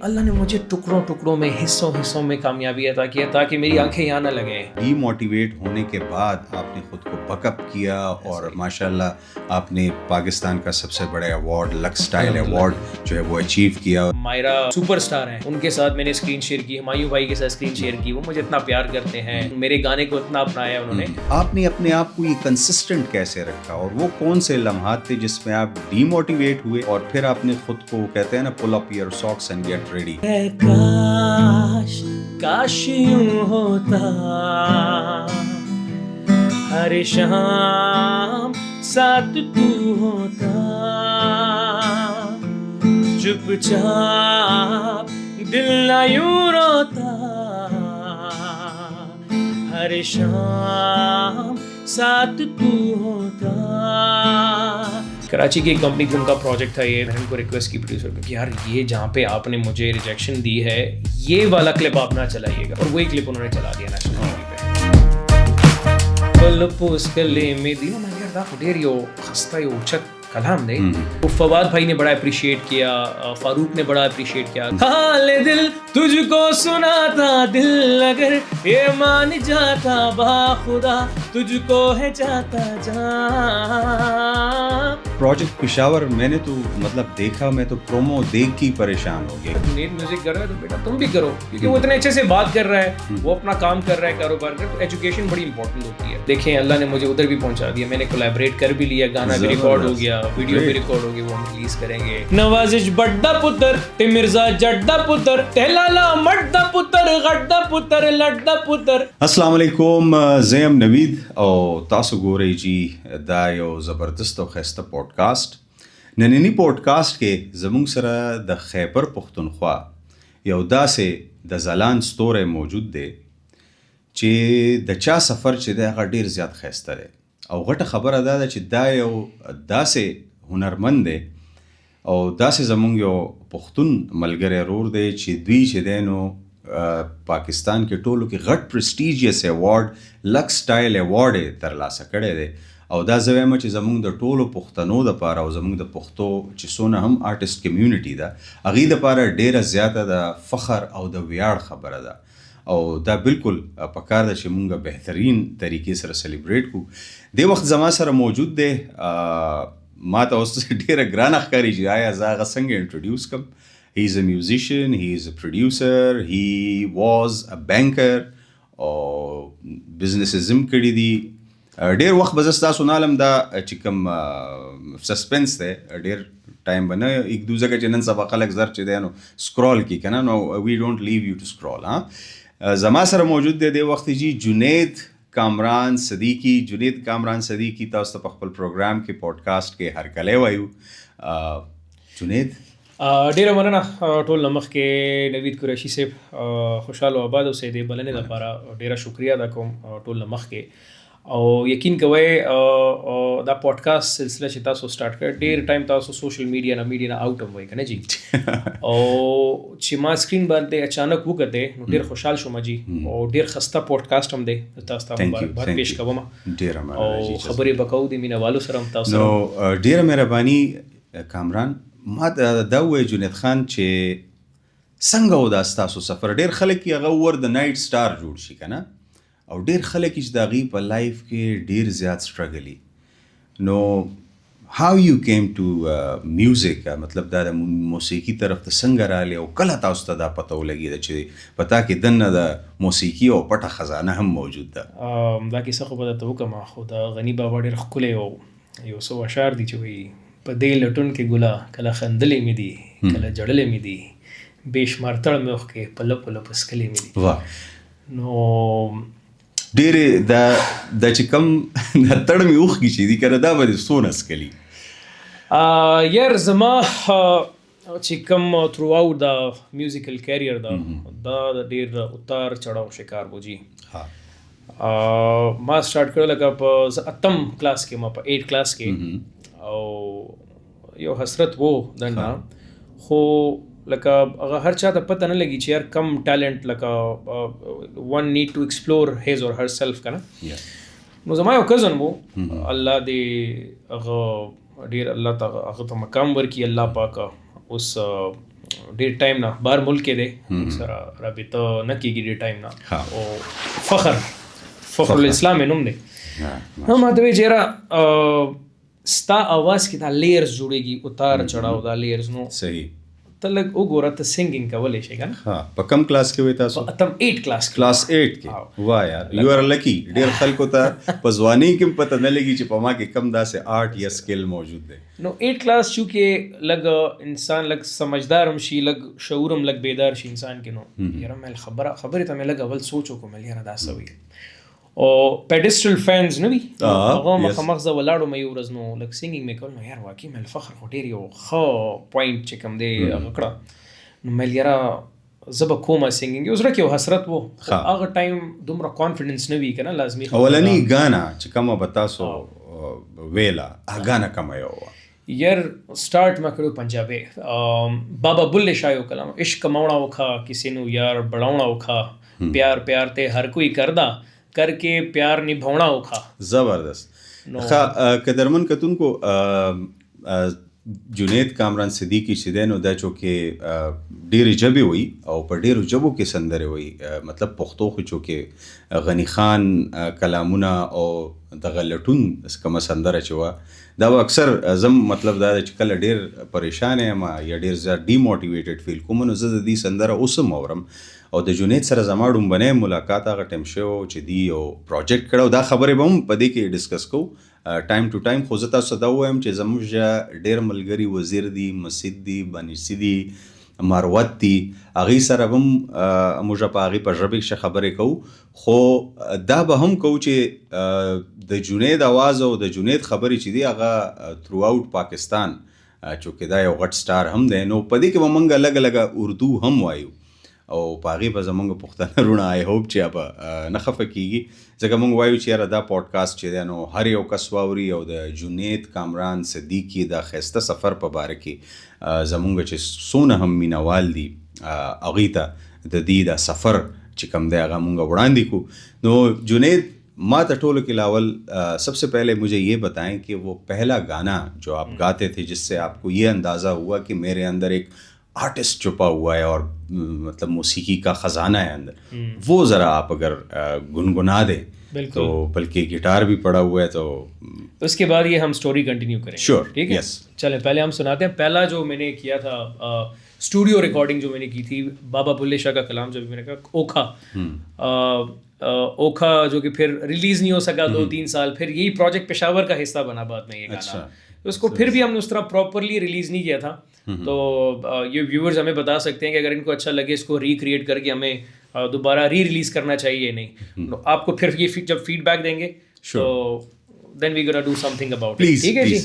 اللہ نے مجھے ٹکڑوں ٹکڑوں میں حصوں میں کامیابی عطا کیا تاکہ میری آنکھیں یہاں نہ لگیں. ڈی موٹیویٹ ہونے کے بعد آپ نے خود کو بک اپ کیا اور ماشاءاللہ آپ نے پاکستان کا سب سے بڑا ایوارڈ لکس اسٹائل ایوارڈ جو ہے وہ اچیو کیا. مائرہ سپر سٹار ہیں, ان کے ساتھ میں نے اسکرین شیئر کی, ہمایوں بھائی کے ساتھ اسکرین شیئر کی, وہ مجھے اتنا پیار کرتے ہیں, میرے گانے کو اتنا اپنایا انہوں نے. آپ نے اپنے آپ کو یہ کنسسٹنٹ کیسے رکھا اور وہ کون سے لمحات تھے جس میں آپ ڈی موٹیویٹ ہوئے اور پھر آپ نے خود کو کہتے ہیں نا پل اپ یور ساکس اینڈ گیٹ ریڈی. کاش یوں ہوتا ہر شام ساتھ تو ہوتا, چپ چاپ دل نہ یوں روتا, ہر شام ساتھ تو ہوتا. کراچی کی ایک کمپنی ان کا پروجیکٹ تھا یہ, میں نے ان کو ریکویسٹ کی پروڈیوسر کو کہ یار یہ جہاں پہ آپ نے مجھے ریجیکشن دی ہے یہ والا کلپ آپ نہ چلائیے گا, اور وہی کلپ انہوں نے چلا دیا نیشنل ٹی وی پہ. پل پوس گلے میں دی نا میں دا خدیر یو خستہ یو اچھت کلام دے. فواد بھائی نے بڑا اپریشیٹ کیا, فاروق نے بڑا اپریشیٹ کیا. حال دل تجھ کو سناتا دل اگر یہ مان جاتا باخدا تجھ کو ہے جاتا جان. پروجیکٹ پشاور میں نے تو مطلب دیکھا, میں تو پرومو دیکھ کے پریشان ہو گیا. نیٹ میوزک کر رہا ہے تو بیٹا تم بھی کرو, کیونکہ وہ اتنے اچھے سے بات کر رہا ہے, وہ اپنا کام کر رہا ہے, کاروبار کر, تو ایجوکیشن بڑی امپورٹنٹ ہوتی ہے. دیکھیں اللہ نے مجھے ادھر بھی پہنچا دیا, میں نے کولیبریٹ کر بھی لیا, گانا بھی ریکارڈ ہو گیا, ویڈیو بھی ریکارڈ ہو گئی, وہ ہم ریلیز کریں گے. نوازش بڑا پتر تے مرزا جڑا پتر تے لالا مڑدا پتر غڑدا پتر لڑدا پتر. السلام علیکم, زیم نوید او تاسو ګورئ جی دا یو زبردست او ښایسته پوډکاسټ. نننی پوډکاسټ کې زموږ سره د خیبر پښتونخوا یو داسې د ځلان ستوری موجود دی چې د چا سفر چې دی هغه ډېر زیات ښایسته دی, او غټه خبره دا ده چې دا یو داسې هنرمند دی او داسې زموږ یو پښتون ملګری ورور دی چې دوی چې دی نو پاکستان کې ټولو کې غټ پرسټیجیس ایوارډ لکس سټایل ایوارډ یې ترلاسه کړی دی. او دا زه وایم چې زموږ د ټولو پښتنو دپاره او زموږ د پښتو چې څونه هم آرټسټ کمیونټي ده هغې دپاره ډېره زیاته د فخر او د ویاړ خبره ده, او دا بالکل پکار ده چې مونږ بهترین طریقې سره سلیبریټ کړو. دې وخت زما سره موجود دی, ما ته اوس ډېره ګرانه ښکاري چې آیا زه هغه څنګه انټروډیوس کړم. He is a musician, he is a producer, he was a banker او businesses هم کړي دي. ډېر وخت به زه ستاسو نه علم دا چې کوم سسپنس دی ډېر ټایم به نه ایږدو, ځکه چې نن سبا خلک زر چې دی نو سکرول کي که نه, نو وی ډونټ لیو یو ټو سکرول. زما سره موجود دی دې وخت جی جنید کامران صدیقی. جنید کامران صدیقی تاسو ته په خپل پروګرام کې پوډکاسټ کې هرکلی وایو. جنید ډیره مننه ټول نمخ کې نوید قریشي صاحب خوشحال او آباد اوسئ. د بلنې لپاره ډیره شکریہ ادا کوم ټول نمخ کې, او یقین کوئ دا پوډکاسټ سلسله چې تاسو سٹارټ کړ ډیر ټایم تاسو سوشل میډیا نه آوټ هم وای کنه جی, او چې ما سکرین باندې اچانک وکړه نو ډیر خوشحال شوم جی, او ډیر خسته پوډکاسټ هم دی تاسو ته مبارکباد پیش کوم. ډیر او خبرې بکاو د مینوالو سره هم تاسو نو ډیره مهرباني کامران. ما دا ووایه جنید خان چې څنګه و دا ستاسو سفر. ډېر خلک یې هغه ور د نایټ سټار جوړ شي که نه, او ډېر خلک یې چې د هغې په لایف کې ډېر زیات سټرګل وي. نو هاو یو کیم ټو میوزک, مطلب دا د موسیقي طرف ته څنګه راغلی او کله تاسو ته دا پته ولګېده چې په تا کې دننه د موسیقي او پټه خزانه هم موجود ده؟ دا کیسه خو به درته وکړم, خو د غني بابا ډېر ښکلی او یو څو اشعار دي چې وایي په دې لټون کې ګله کله خندلې مې دي کله جړلې مې دي, بې شمار تړ مې اوښکې په لپو لپو څکلې مې دي. واه, نو ډېرې دا چې کوم دا تړ مې اوښکې چې دي که نه دا به دې څونه څکلي؟ یار زما چې کوم تھرو آؤٹ دا میوزیکل کیریئر دا د ډېر اتار چړاو شکار و جی. ما سٹارټ کړی لکه په 8م کلاس کې, ما په 8 کلاس کې, او یو حسرت وو دنه, خو لکه هغه هر چا ته پته نه لګي چې یار کم ټیلنٹ لکه ون نیډ ټو ایکسپلور هیز اور هر سیلف که نه. نو زما یو کزن وو, الله دې هغه ډېر الله ته هغه ته مقام ورکړي الله پاکه, اوس ډیر ټایم نه بار ملک کې دی سره رابطه نه کېږي ډیر ټایم نه او فخر الاسلام نوم دی نو ما ته وی چیرې ستا اواز کې دا لیئرز جوړېږي اتار چړاو دا لیئرز نو صحیح ته لږ وګوره ته سنګینګ کولی شي که نه ها په کم کلاس کې وی تاسو اتم 8 کلاس کلاس 8 کې واه یار یو ار لکی ډیر خلکو ته په ځواني کې پته نه لګي چې په ما کې کم داسې آرټ یا سکل موجود دی نو 8 کلاس چونکې لږ انسان لږ سمجھدار هم شي لږ شعور هم لږ بیدار شي انسان کې نو یاره مې خبرې ته مې لږ اول سوچ وکړم یاره دا څه وي او پیډسټل فینز نه وي هغه مخامخ زه ولاړم یو ورځ نو لږ سنګینګ مې کول نو یار واقعي مې فخر خو ډېر یو ښه پوینټ چې کوم دی هغه کړه نو مې یاره زه به کومه سنګینګ یو زړه کې یو حسرت و هغه ټایم دومره کانفیډنس نه وي که نه لازمي اولنی ګانا چې کومه به تاسو ویله هغه ګانا کومه یو یار سٹارٹ میں کرو پنجابی بابا بلے شاہ کلام عشق کماؤنا اوکھا کسی نو یار بڑھاؤنا اوکھا پیار پیار تے ہر کوئی کردا کر کے پیار نبھاؤنا اوکھا زبردست قدرمن کتون کو جنید کامران صدیقی چې دی نو دا چونکې ډېرې ژبې وي او په ډېرو ژبو کې سندرې وي مطلب پښتو خو چونکې غني خان کلامونه او دغه لټون کومه سندره چې وه دا به اکثر زم مطلب دا چې کله ډېر پریشان یم یا ډېر زیات ډیموټیویټډ فیل کوم نو زه د دې سندره اوس هم اورم او د جنید سره زما ډومبنی ملاقات هغه ټایم شو چې دی یو پروجیکټ کړی او دا خبرې به هم په دې کې ډسکس کوو ټایم ټو ټایم خو زه تاسو ته دا ووایم چې زموږ ډېر ملګري وزیر دي مسید دي بنیسي دي مروت دي هغوی سره به هم موږ په هغې په ژبې کښې خبرې کوو خو دا به هم کوو چې د جنید اواز او د جنید خبرې چې دي هغه تھرو آؤٹ پاکستان چونکې دا یو غټ سټار هم دی نو په دې کې به موږ لږه لږه اردو هم وایو او په هغې به زمونږ پښتانه وروڼه آی هوپ چې به نه خفه کېږي ځکه موږ وایو چې یاره دا پوډکاسټ چې دی نو هر یو کس واوري او د جنید کامران صدیقي دا ښایسته سفر په باره کې زمونږ چې څونه هم مینوال دي هغوی ته د دې دا سفر چې کوم دی هغه مونږ وړاندې کړو نو جنید ما ته ټولو کے لاول سب سے پہلے مجھے یہ بتائیں کہ وہ پہلا گانا جو آپ گاتے تھے جس سے آپ کو یہ اندازہ ہوا کہ میرے اندر ایک آرٹسٹ چھپا ہوا ہے اور مطلب موسیقی کا خزانہ ہے اندر وہ ذرا آپ اگر گنگنا دیں تو بلکہ گٹار بھی پڑا ہوا ہے تو اس کے بعد یہ ہم سٹوری کنٹینیو کریں شیور ٹھیک ہے چلیں پہلے ہم سناتے ہیں پہلا جو میں نے کیا تھا اسٹوڈیو ریکارڈنگ جو میں نے کی تھی بابا بلے شاہ کا کلام جب میں نے کہا اوکھا جو کہ پھر ریلیز نہیں ہو سکا 2-3 سال پھر یہی پروجیکٹ پشاور کا حصہ بنا بعد میں یہ گانا اس کو پھر بھی ہم نے اس طرح پراپرلی ریلیز نہیں کیا تھا تو یہ ویورز ہمیں بتا سکتے ہیں کہ اگر ان کو اچھا لگے اس کو ریکریٹ کر کے ہمیں دوبارہ ریلیز کرنا چاہیے نہیں آپ کو پھر یہ جب فیڈ بیک دیں گے تو دین وی گونا ڈو سم تھنگ اباؤٹ اٹ ٹھیک ہے جی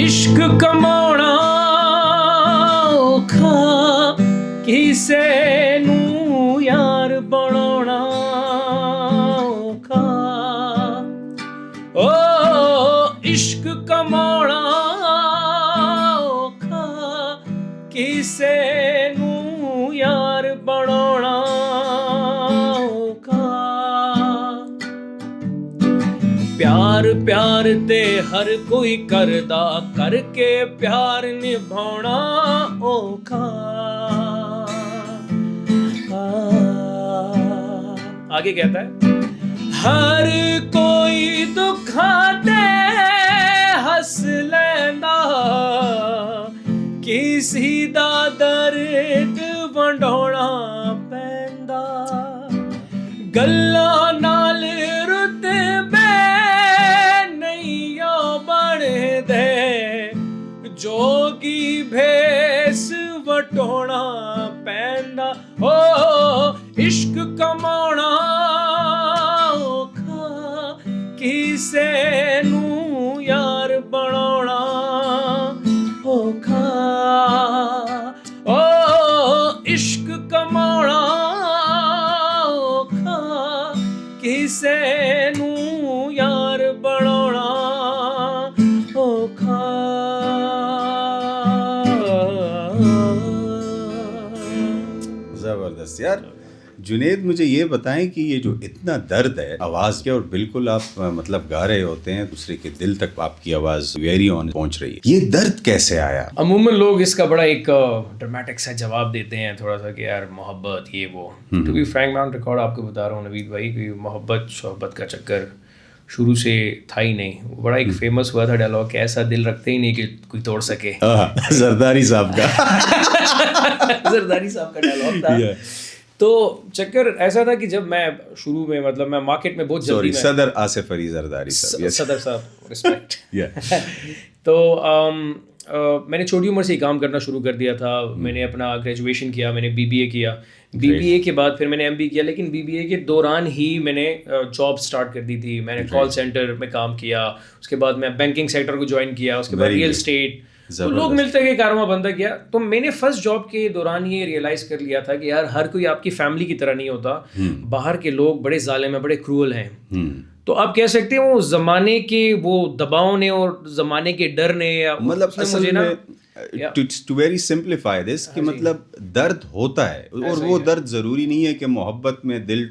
عشق کماؤنا اوکھا کسے نو یار بناؤنا اوکھا او عشق کماؤنا اوکھا کسے نو یار بناؤنا اوکھا پیار پیار تے ہر کوئی کردا کر کے پیار نبھاؤنا اوکھا آگے کہتا ہے ہر کوئی دکھا دے ہس لیندا کسی دا درد ونڈونا پیندا گلاں نال رتبے جوگی بھیس وٹونا پیندا او عشق کماؤنا اوکھا کسے نو یار بناؤنا اوکھا او عشق کماؤنا اوکھا کسے نو یار بناؤنا اوکھا زبردست یار. جنید مجھے یہ بتائیں کہ یہ جو اتنا درد ہے آواز کے اور بالکل آپ مطلب گا رہے ہوتے ہیں دوسرے کے دل تک آپ کی آواز ویری آن پہنچ رہی ہے, یہ درد کیسے آیا؟ عموماً لوگ اس کا بڑا ایک ڈرمیٹک سا جواب دیتے ہیں تھوڑا سا کہ یار محبت یہ وہ. ٹو بی فرینک میں ریکارڈ آپ کو بتا رہا ہوں نوید بھائی کہ محبت شحبت کا چکر شروع سے تھا ہی نہیں. بڑا ایک فیمس ہوا تھا ڈائلاگ کہ ایسا دل رکھتے ہی نہیں کہ کوئی توڑ سکے. زرداری صاحب کا زرداری صاحب کا ڈائلاگ تھا. تو چکر ایسا تھا کہ جب میں شروع میں مطلب میں مارکیٹ میں بہت جلدی صدر آصف علی زرداری صاحب, صدر صاحب رسپیکٹ. تو میں نے چھوٹی عمر سے ہی کام کرنا شروع کر دیا تھا. میں نے اپنا گریجویشن کیا, میں نے BBA کیا, BBA کے بعد پھر میں نے MBA کیا, لیکن BBA کے دوران ہی میں نے جاب سٹارٹ کر دی تھی. میں نے کال سینٹر میں کام کیا, اس کے بعد میں بینکنگ سیکٹر کو جوائن کیا, اس کے بعد ریئل اسٹیٹ. تو لوگ ملتے گئے, کارواں بنتا گیا. تو میں نے فرسٹ جاب کے دوران یہ ریئلائز کر لیا تھا کہ یار ہر کوئی آپ کی فیملی کی طرح نہیں ہوتا. باہر کے لوگ بڑے ظالم ہیں, بڑے کرول ہیں. تو آپ کہہ سکتے ہیں وہ زمانے کے وہ دباؤ نے اور زمانے کے ڈر نے, مطلب اصل میں ٹو ویری سمپلیفائی دس کہ مطلب درد ہوتا ہے اور وہ درد ضروری نہیں ہے کہ محبت میں دل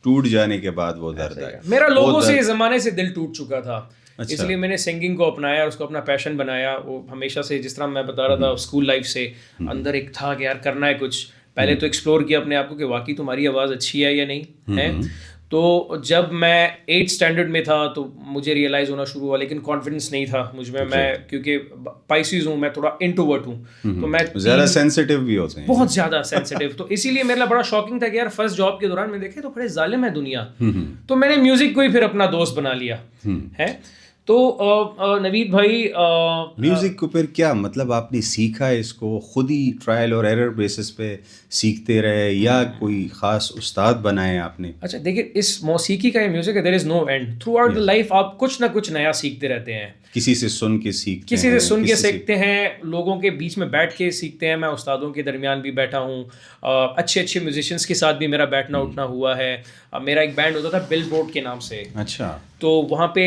ٹوٹ جانے کے بعد وہ درد آئے. میرا لوگوں سے زمانے سے دل ٹوٹ چکا تھا, اس لیے میں نے سنگنگ کو اپنایا, اس کو اپنا پیشن بنایا. وہ ہمیشہ سے جس طرح میں بتا رہا تھا اسکول لائف سے اندر ایک تھا کہ یار کرنا ہے کچھ. پہلے تو ایکسپلور کیا اپنے آپ کو کہ واقعی تمہاری آواز اچھی ہے یا نہیں ہے. تو جب میں 8th اسٹینڈرڈ میں تھا تو مجھے ریئلائز ہونا شروع ہوا, لیکن کانفیڈنس نہیں تھا مجھ میں. میں کیونکہ پائسیز ہوں, میں تھوڑا انٹروورٹ ہوں, تو میں زیادہ سینسیٹیو بھی ہوتے ہیں, بہت زیادہ سینسیٹیو. تو اسی لیے میرا بڑا شاکنگ تھا کہ یار فرسٹ جاب کے دوران میں دیکھے تو بڑے ظالم ہے دنیا. تو میں نے میوزک کو ہی پھر اپنا دوست بنا لیا ہے. تو نوید بھائی میوزک کو پھر کیا مطلب آپ نے سیکھا ہے اس کو خود ہی ٹرائل اور ایرر بیسس پہ سیکھتے رہے یا کوئی خاص استاد بنائے آپ نے؟ اچھا دیکھیے, اس موسیقی کا یہ میوزک ہے, دیر از نو اینڈ. تھرو آؤٹ دا لائف آپ کچھ نہ کچھ نیا سیکھتے رہتے ہیں. کسی سے سن کے سیکھتے ہیں, کسی سے سن کے سیکھتے ہیں, لوگوں کے بیچ میں بیٹھ کے سیکھتے ہیں. میں استادوں کے درمیان بھی بیٹھا ہوں, اچھے اچھے میوزیشینس کے ساتھ بھی میرا بیٹھنا اٹھنا ہوا ہے. میرا ایک بینڈ ہوتا تھا بل بورڈ کے نام سے. اچھا. تو وہاں پہ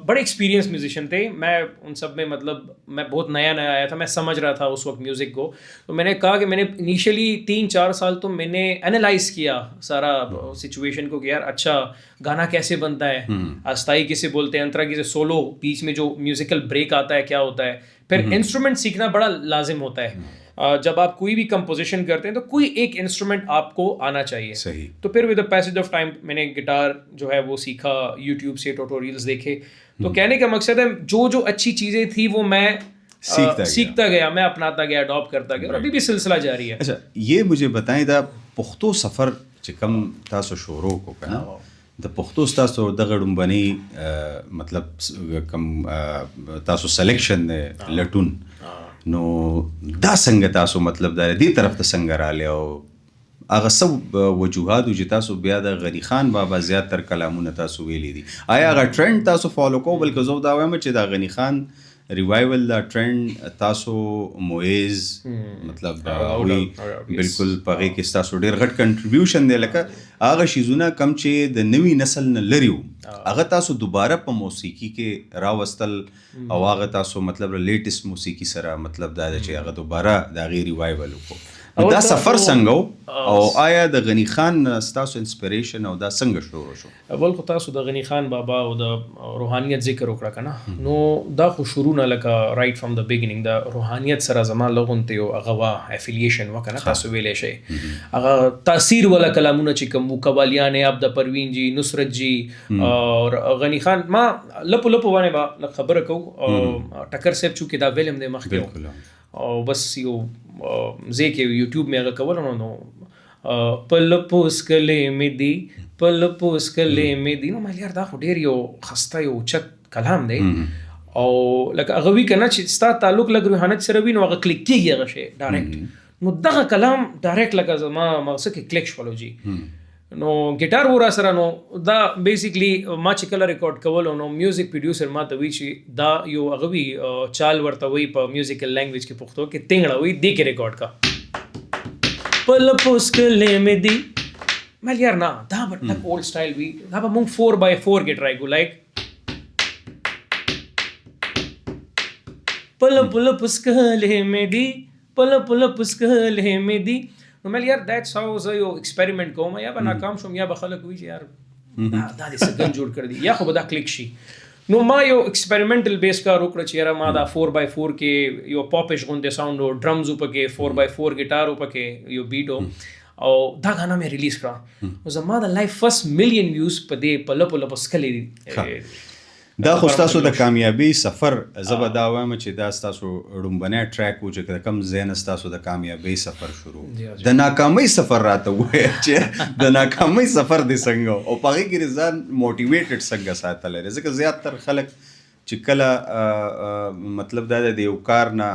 بڑے ایکسپیرینس میوزیشین تھے. میں ان سب میں مطلب میں بہت نیا آیا تھا, میں سمجھ رہا تھا اس وقت میوزک کو. تو میں نے کہا کہ میں نے انیشلی 3-4 سال تو میں نے اینالائز کیا سارا سچویشن کو کہ یار اچھا گانا کیسے بنتا ہے, آستائی کیسے بولتے ہیں, انترا کیسے سولو, بیچ میں جو میوزیکل بریک آتا ہے کیا ہوتا ہے. پھر انسٹرومنٹ سیکھنا بڑا لازم ہوتا ہے. جب آپ کوئی بھی کمپوزیشن کرتے ہیں تو کوئی ایک انسٹرومنٹ آپ کو آنا چاہیے. صحیح. تو پھر ود دا پیسج آف ٹائم میں نے گٹار جو ہے وہ سیکھا, یوٹیوب سے ٹوٹوریلز دیکھے. تو کہنے کا مقصد ہے جو اچھی چیزیں تھیں وہ میں سیکھتا گیا, میں اپناتا گیا, اڈاپٹ کرتا گیا, اور ابھی بھی سلسلہ جاری ہے. اچھا یہ مجھے بتائیں دا پختو سفر چکم تاسو شورو کو کنا د پختو تاسو دغه ډومبني مطلب کم تاسو سلیکشن لټون نو دا څنګه تاسو مطلب دا دې طرف ته څنګه رااله او هغه سب وجوهات چې تاسو بیا د غنی خان بابا زیاتر کلامونه تاسو ویلي دي, آیا هغه ټرند تاسو فالو کوو؟ بلکې زه دا وایم چې دا غنی خان ریوائول دا ټرند تاسو مویز مطلب وی بالکل پغې کې تاسو ډېر غټ کنټریبیوشن دی, لکه هغه شیزونه کم چې د نوی نسل نه لري هغه تاسو دوباره په موسیقي کې راوستل او هغه تاسو مطلب لیټیسټ موسیقي سره مطلب دا چې هغه دوباره دا غي ریوائول وکړو. دا سفر څنګه او آیا د غنی خان ستاسو انسپریشن او دا څنګه شروع شو؟ اول خو تاسو د غنی خان بابا او د روحانیت ذکر وکړه کنه, نو دا خو شروع نه لکه رائټ فرام د بیگینینګ د روحانیت سره زما لغونته او هغه وا افیلیشن وکنه تاسو ویلې شي. هغه تاثیر ولا کلامونه چې کوم وکوالیان عبد پروین جی, نصرت جی اور غنی خان, ما لپو باندې با خبره کو ټکر سیب چونکې دا ویلم د مخ کې او بس یو زه کې یوټیوب مې هغه کول نو پل پوسکلې مې دی پل پوسکلې مې دی, نو مې یار دا خو ډېر یو خسته یو چت کلام دی او لکه هغه وی کنه چې ستا تعلق لګ روحانیت سره وي نو هغه کلیک کېږي هغه شی ډایرکټ. نو دغه کلام ډایرکټ لکه زما مغزه کې کلیک شولو جی. نو ګټار ورا سره نو دا بیسیکلی ما چې کله ریکارډ کول نو میوزک پروډوسر ما ته وی چې دا یو هغه وی چال ورته وی په میوزیکل لینګویج کې پښتو کې تینګړه وی دی کې ریکارډ کا پل پوسکلې مې دی. مې یار نه دا به اولډ سټایل وی, دا به مونږ 4x4 کې ټرای کو لایک پل پل پوسکلې مې دی پل پل پوسکلې مې دی نو مێ یار دیٹس هاو زه یو ایکسپریمنت کوم یا به ناکام شوم یا به خلک وایي چې یار دا دې څه ګن جوړ کړ دی یا خو به دا کلیک شي. نو ما یو ایکسپریمنټل بیس کار وکړه چې یاره ما دا 4x4 کې یو پاپش غوندې ساوند او ډرمز پکې 4x4 ګیټار پکې یو بیټ او دا غانا مې ریلیز کړه او زما د لایف فرست ملین ویوز په دې په لپو لپو سکلې. دا خو ستاسو د کامیابی سفر زه به دا وایم چې دا ستاسو ړومبنی ټریک و چې کوم ځای نه ستاسو د کامیابی سفر شروع د ناکامۍ سفر راته ووایه چې د ناکامۍ سفر دې څنګه او په هغې کې ځان موټیویټډ څنګه ساتلی دی. ځکه زیاتر خلک چې کله مطلب دا د یو کار نه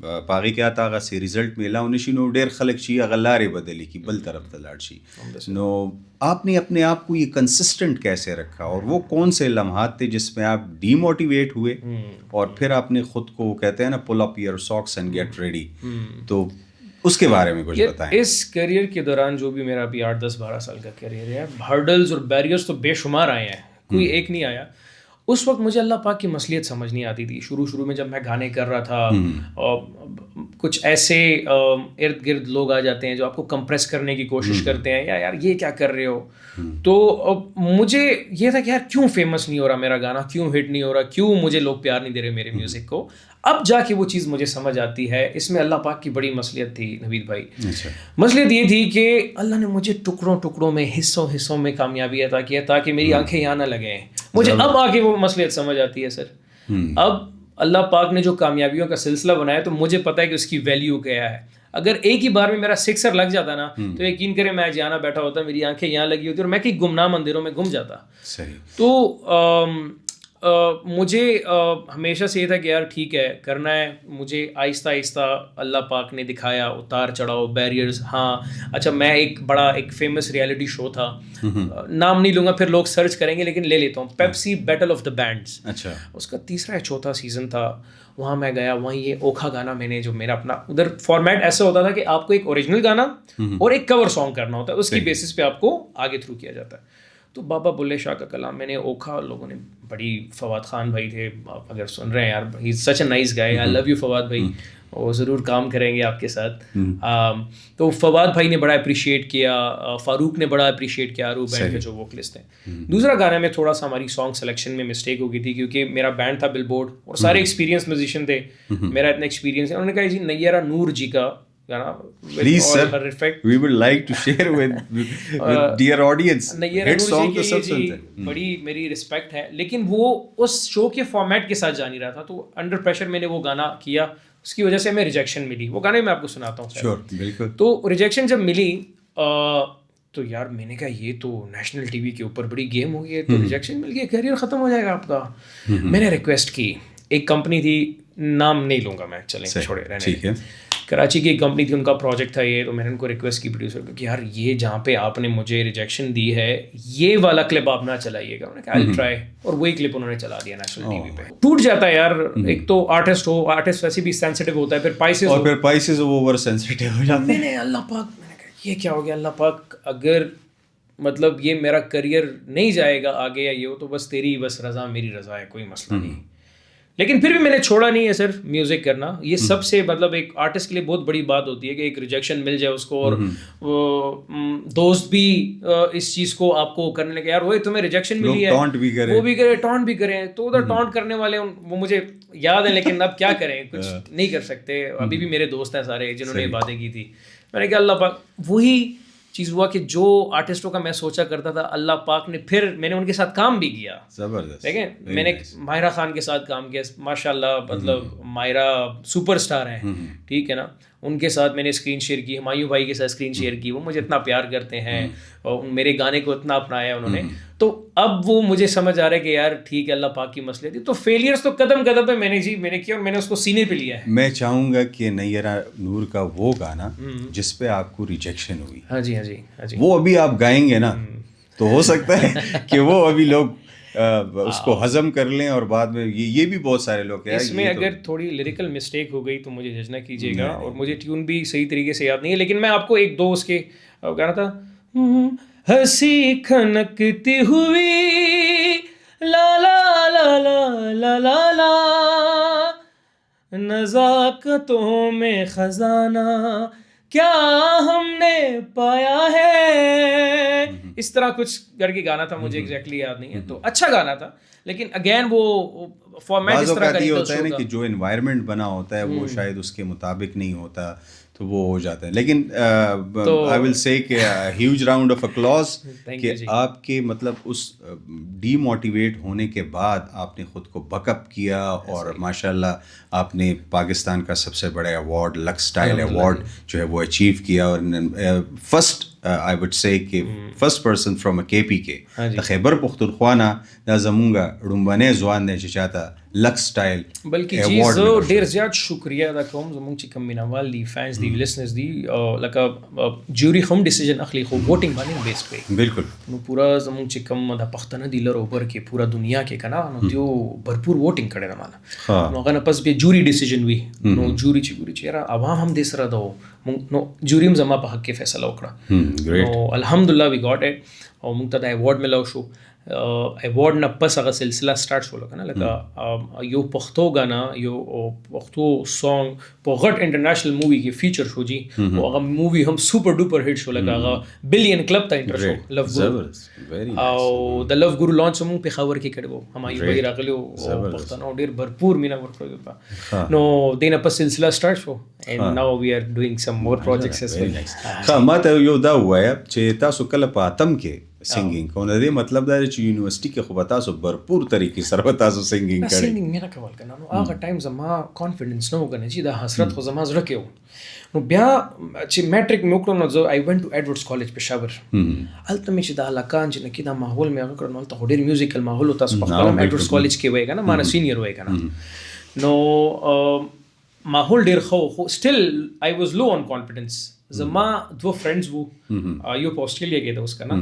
په هغې کې هغه سي رزلټ میلاو نشي نو ډېر خلک چې هغه لارې بدلي کړي بل طرف ته لاړ شي. نو آپ نے اپنے آپ کو یہ کنسسٹنٹ کیسے رکھا اور وہ کون سے لمحات تھے جس میں آپ ڈی موٹیویٹ ہوئے اور پھر آپ نے خود کو کہتے ہیں نا پل اپ یور ساکس اینڈ گیٹ ریڈی, تو اس کے بارے میں کچھ بتائیں. اس کیریئر کے دوران جو بھی میرا ابھی 8-10-12 سال کا کیریئر ہے, ہرڈلز اور بیریئرز تو بے شمار آئے ہیں, کوئی ایک نہیں آیا. اس وقت مجھے اللہ پاک کی مصلیت سمجھ نہیں آتی تھی. شروع میں جب میں گانے کر رہا تھا اور کچھ ایسے ارد گرد لوگ آ جاتے ہیں جو آپ کو کمپریس کرنے کی کوشش کرتے ہیں, یا یار یہ کیا کر رہے ہو. تو مجھے یہ تھا کہ یار کیوں فیمس نہیں ہو رہا میرا گانا, کیوں ہٹ نہیں ہو رہا, کیوں مجھے لوگ پیار نہیں دے رہے میرے میوزک کو. اب جا کے وہ چیز مجھے سمجھ آتی ہے. اس میں اللہ پاک کی بڑی مصلیت تھی نوید بھائی. مصلیت یہ تھی کہ اللہ نے مجھے ٹکڑوں میں حصوں میں کامیابی عطا کیا تاکہ میری آنکھیں یہاں نہ لگیں. مجھے اب آ کے وہ مصلیت سمجھ آتی ہے سر. اب اللہ پاک نے جو کامیابیوں کا سلسلہ بنایا تو مجھے پتا ہے کہ اس کی ویلیو کیا ہے. اگر ایک ہی بار میں میرا 6 لگ جاتا نا تو یقین کریں میں جانا بیٹھا ہوتا, میری آنکھیں یہاں لگی ہوتی اور میں کہیں گمنام اندھیروں میں گم جاتا. تو مجھے ہمیشہ سے یہ تھا کہ یار ٹھیک ہے کرنا ہے. مجھے آہستہ آہستہ اللہ پاک نے دکھایا اتار چڑھاؤ, بیریئرز. ہاں اچھا, میں ایک فیمس ریالٹی شو تھا, نام نہیں لوں گا پھر لوگ سرچ کریں گے لیکن لے لیتا ہوں, پیپسی بیٹل آف دا بینڈز. اچھا, اس کا 3 یا 4 سیزن تھا. وہاں میں گیا, وہیں یہ اوکھا گانا میں نے جو میرا اپنا ادھر فارمیٹ ایسا ہوتا تھا کہ آپ کو ایک اوریجنل گانا اور ایک کور سانگ کرنا ہوتا ہے, اس کی بیسس پہ آپ کو آگے تھرو کیا جاتا ہے. تو بابا بلے شاہ کا کلام میں نے اوکھا, لوگوں نے بڑی, فواد خان بھائی تھے, آپ اگر سن رہے ہیں یار, ہی از سچ اے نائس گائے, آئی لو یو فواد بھائی, وہ ضرور کام کریں گے آپ کے ساتھ. تو فواد بھائی نے بڑا اپریشیٹ کیا, فاروق نے بڑا اپریشیٹ کیا, آروب بینڈ کے جو ووکلسٹ ہیں. دوسرا گانا میں تھوڑا سا ہماری سانگ سلیکشن میں مسٹیک ہو گئی تھی کیونکہ میرا بینڈ تھا بل بورڈ اور سارے ایکسپیرینس میوزیشین تھے, میرا اتنا ایکسپیرینس ہے. انہوں نے کہا جی نیرہ نور جی کا گانا, please sir, we would like to share with dear audience. hit song تو سب سنتے ہیں, بڑی میری رسپیکٹ ہے, لیکن وہ اس شو کے فارمیٹ کے ساتھ جا نہیں رہا تھا. تو انڈر پریشر میں نے وہ گانا کیا, اس کی وجہ سے ہمیں ریجیکشن ملی. وہ گانے میں آپ کو سناتا ہوں. شیور, بالکل. تو ریجیکشن جب ملی تو یار میں نے کہا یہ تو نیشنل ٹی وی کے اوپر بڑی گیم ہو گئی ہے, تو ریجیکشن مل گیا, کیریئر ختم ہو جائے گا آپ کا. میں نے ریکویسٹ کی, ایک کمپنی تھی, نام نہیں لوں گا میں, چلیں چھوڑے رہنے, ٹھیک ہے, کراچی کی ایک کمپنی تھی, ان کا پروجیکٹ تھا یہ. تو میں نے ان کو ریکویسٹ کی پروڈیوسر کو کہ یار یہ جہاں پہ آپ نے مجھے ریجیکشن دی ہے یہ والا کلپ آپ نہ چلائیے گا. انہوں نے کہا آئی ٹرائی, اور وہی کلپ انہوں نے چلا دیا نیشنل ٹی وی پہ. ٹوٹ جاتا ہے یار, ایک تو آرٹسٹ ہو, آرٹسٹ ویسے بھی سینسیٹیو ہوتا ہے, پھر پائسز اوور سینسیٹیو ہو جاتے ہیں. میں نے اللہ پاک, میں نے کہا یہ کیا ہو گیا اللہ پاک, اگر مطلب یہ میرا کریئر نہیں جائے گا آگے یا یہ ہو تو بس تیری بس رضا میری رضا ہے, کوئی مسئلہ نہیں. لیکن پھر بھی میں نے چھوڑا نہیں ہے صرف میوزک کرنا. یہ سب سے مطلب ایک آرٹسٹ کے لیے بہت بڑی بات ہوتی ہے کہ ایک ریجیکشن مل جائے اس کو, اور دوست بھی اس چیز کو آپ کو کرنے لگے, یار وہ تمہیں ریجیکشن ملی ہے, وہ بھی کرے, ٹانٹ بھی کریں. تو ادھر ٹانٹ کرنے والے وہ مجھے یاد ہیں, لیکن اب کیا کریں, کچھ نہیں کر سکتے. ابھی بھی میرے دوست ہیں سارے جنہوں نے یہ باتیں کی تھی. میں نے کہا اللہ پاک, وہی چیز ہوا کہ جو آرٹسٹوں کا میں سوچا کرتا تھا اللہ پاک نے, پھر میں نے ان کے ساتھ کام بھی کیا. زبردست. دیکھیں میں نے ماہرہ خان کے ساتھ کام کیا, ماشاء اللہ, مطلب ماہرہ سپر اسٹار ہیں, ٹھیک ہے نا. ان کے ساتھ میں نے اسکرین شیئر کی, ہمایوں بھائی کے ساتھ اسکرین شیئر کی. وہ مجھے اتنا پیار کرتے ہیں اور میرے گانے کو اتنا اپنایا انہوں نے. تو اب وہ مجھے سمجھ آ رہا ہے کہ یار ٹھیک ہے اللہ پاک کی مسئلے تھی. تو فیلئرس تو قدم قدم پہ میں نے کیا, اور میں نے اس کو سینے پہ لیا ہے. میں چاہوں گا کہ نیرہ نور کا وہ گانا جس پہ آپ کو ریجیکشن ہوئی, ہاں جی, وہ ابھی آپ گائیں گے نا, تو ہو سکتا ہے کہ وہ ابھی لوگ اس کو ہضم کر لیں, اور بعد میں یہ بھی بہت سارے لوگ ہیں. اس میں اگر تھوڑی لیریکل مسٹیک ہو گئی تو مجھے جج نہ کیجیے گا, اور مجھے ٹیون بھی صحیح طریقے سے یاد نہیں ہے. لیکن میں آپ کو 1-2 اس کے گانا تھا, ہنسی کھنکتی ہوئی لا لا لا لا لا لا لا, نزاکتوں میں خزانہ کیا ہم نے پایا ہے، اس طرح کچھ کر کے گانا تھا، مجھے ایگزیکٹلی یاد نہیں ہے. تو اچھا گانا تھا، لیکن اگین وہ فارمیٹ اس طرح کا نہیں ہوتا ہے نا کہ جو انوائرمنٹ بنا ہوتا ہے وہ شاید اس کے مطابق نہیں ہوتا تو وہ ہو جاتا ہے. لیکن آئی ول سے کہ ہیوج راؤنڈ آف اپلاز کہ آپ کے مطلب اس ڈی موٹیویٹ ہونے کے بعد آپ نے خود کو بک اپ کیا اور ماشاء اللہ آپ نے پاکستان کا سب سے بڑا ایوارڈ لکس اسٹائل ایوارڈ جو ہے وہ اچیو کیا. اور فرسٹ آئی وڈ سے کہ فرسٹ پرسن فرام اے کے پی کے خیبر پختونخوا نه دا زمونږ ډومبنی ځوان دی چې چاته لکس سټایل بلکې چې زه ډېر زیات شکریه ادا کوم زمونږ چې کوم مینوال دي فینس دي لسنرز دي لکه جوري هم ډیسیژن اخلي خو ووټینګ باندې بیس کوي بالکل نو پورا زمونږ چې کوم د پښتانه دي لر اوبر کې پورا دنیا کې کنه نو دیو بھرپور ووټینګ کړي نه مالا نو هغه نه پس به جوري ډیسیژن وي نو جوري چې ګوري چې یاره عوام هم دې سره دو نو جوري هم زما په حق کې فیصله وکړه نو الحمدلله وی ګاټ اټ او موږ ته د ایوارډ ملو شو. ایوارډ نه پس هغه سلسله سٹارټ شو لکه نه لکه یو پښتو غانا یو پښتو سانګ په غټ انټرنیشنل مووی کې فیچر شو جی او هغه مووی هم سپر ډوپر هټ شو لکه هغه بلین کلب ته انټر شو لو ګورو او د لو ګورو لانچ هم په خبر کې کړو هم یو راغلی او پښتنو ډیر بھرپور مینا ورکړو نو دینه په سلسله سٹارټ شو and now we are doing some more projects as well. ها ما ته یو دا وایا چې تاسو کله په اتم کې سنگینګ کو نه دی مطلب دا چې یونیورسيټي کې خو به تاسو بھرپور طریقې سره تاسو سنگینګ کړئ. سنگینګ مینا کول کنه نو هغه ټایم زما کانفیډنس نو کنه چې دا حسرت خو زما زړه کې نو بیا چې میټریک مې وکړو نو آی وینټ ټو ایډورډز کالج پېښور هلته مې چې دا هلکان چې نکي دا ماحول مې هغه کړ نو هلته ډېر میوزیکل ماحول تاسو په خپل ایډورډز کالج کې وای کنه ما نه سینیئر وای کنه نو ماحول ډېر خو سټل آی واز لو آن کانفیډنس. زما دو فرینڈز وو یو په آسټرالیا کې دا اوس کنه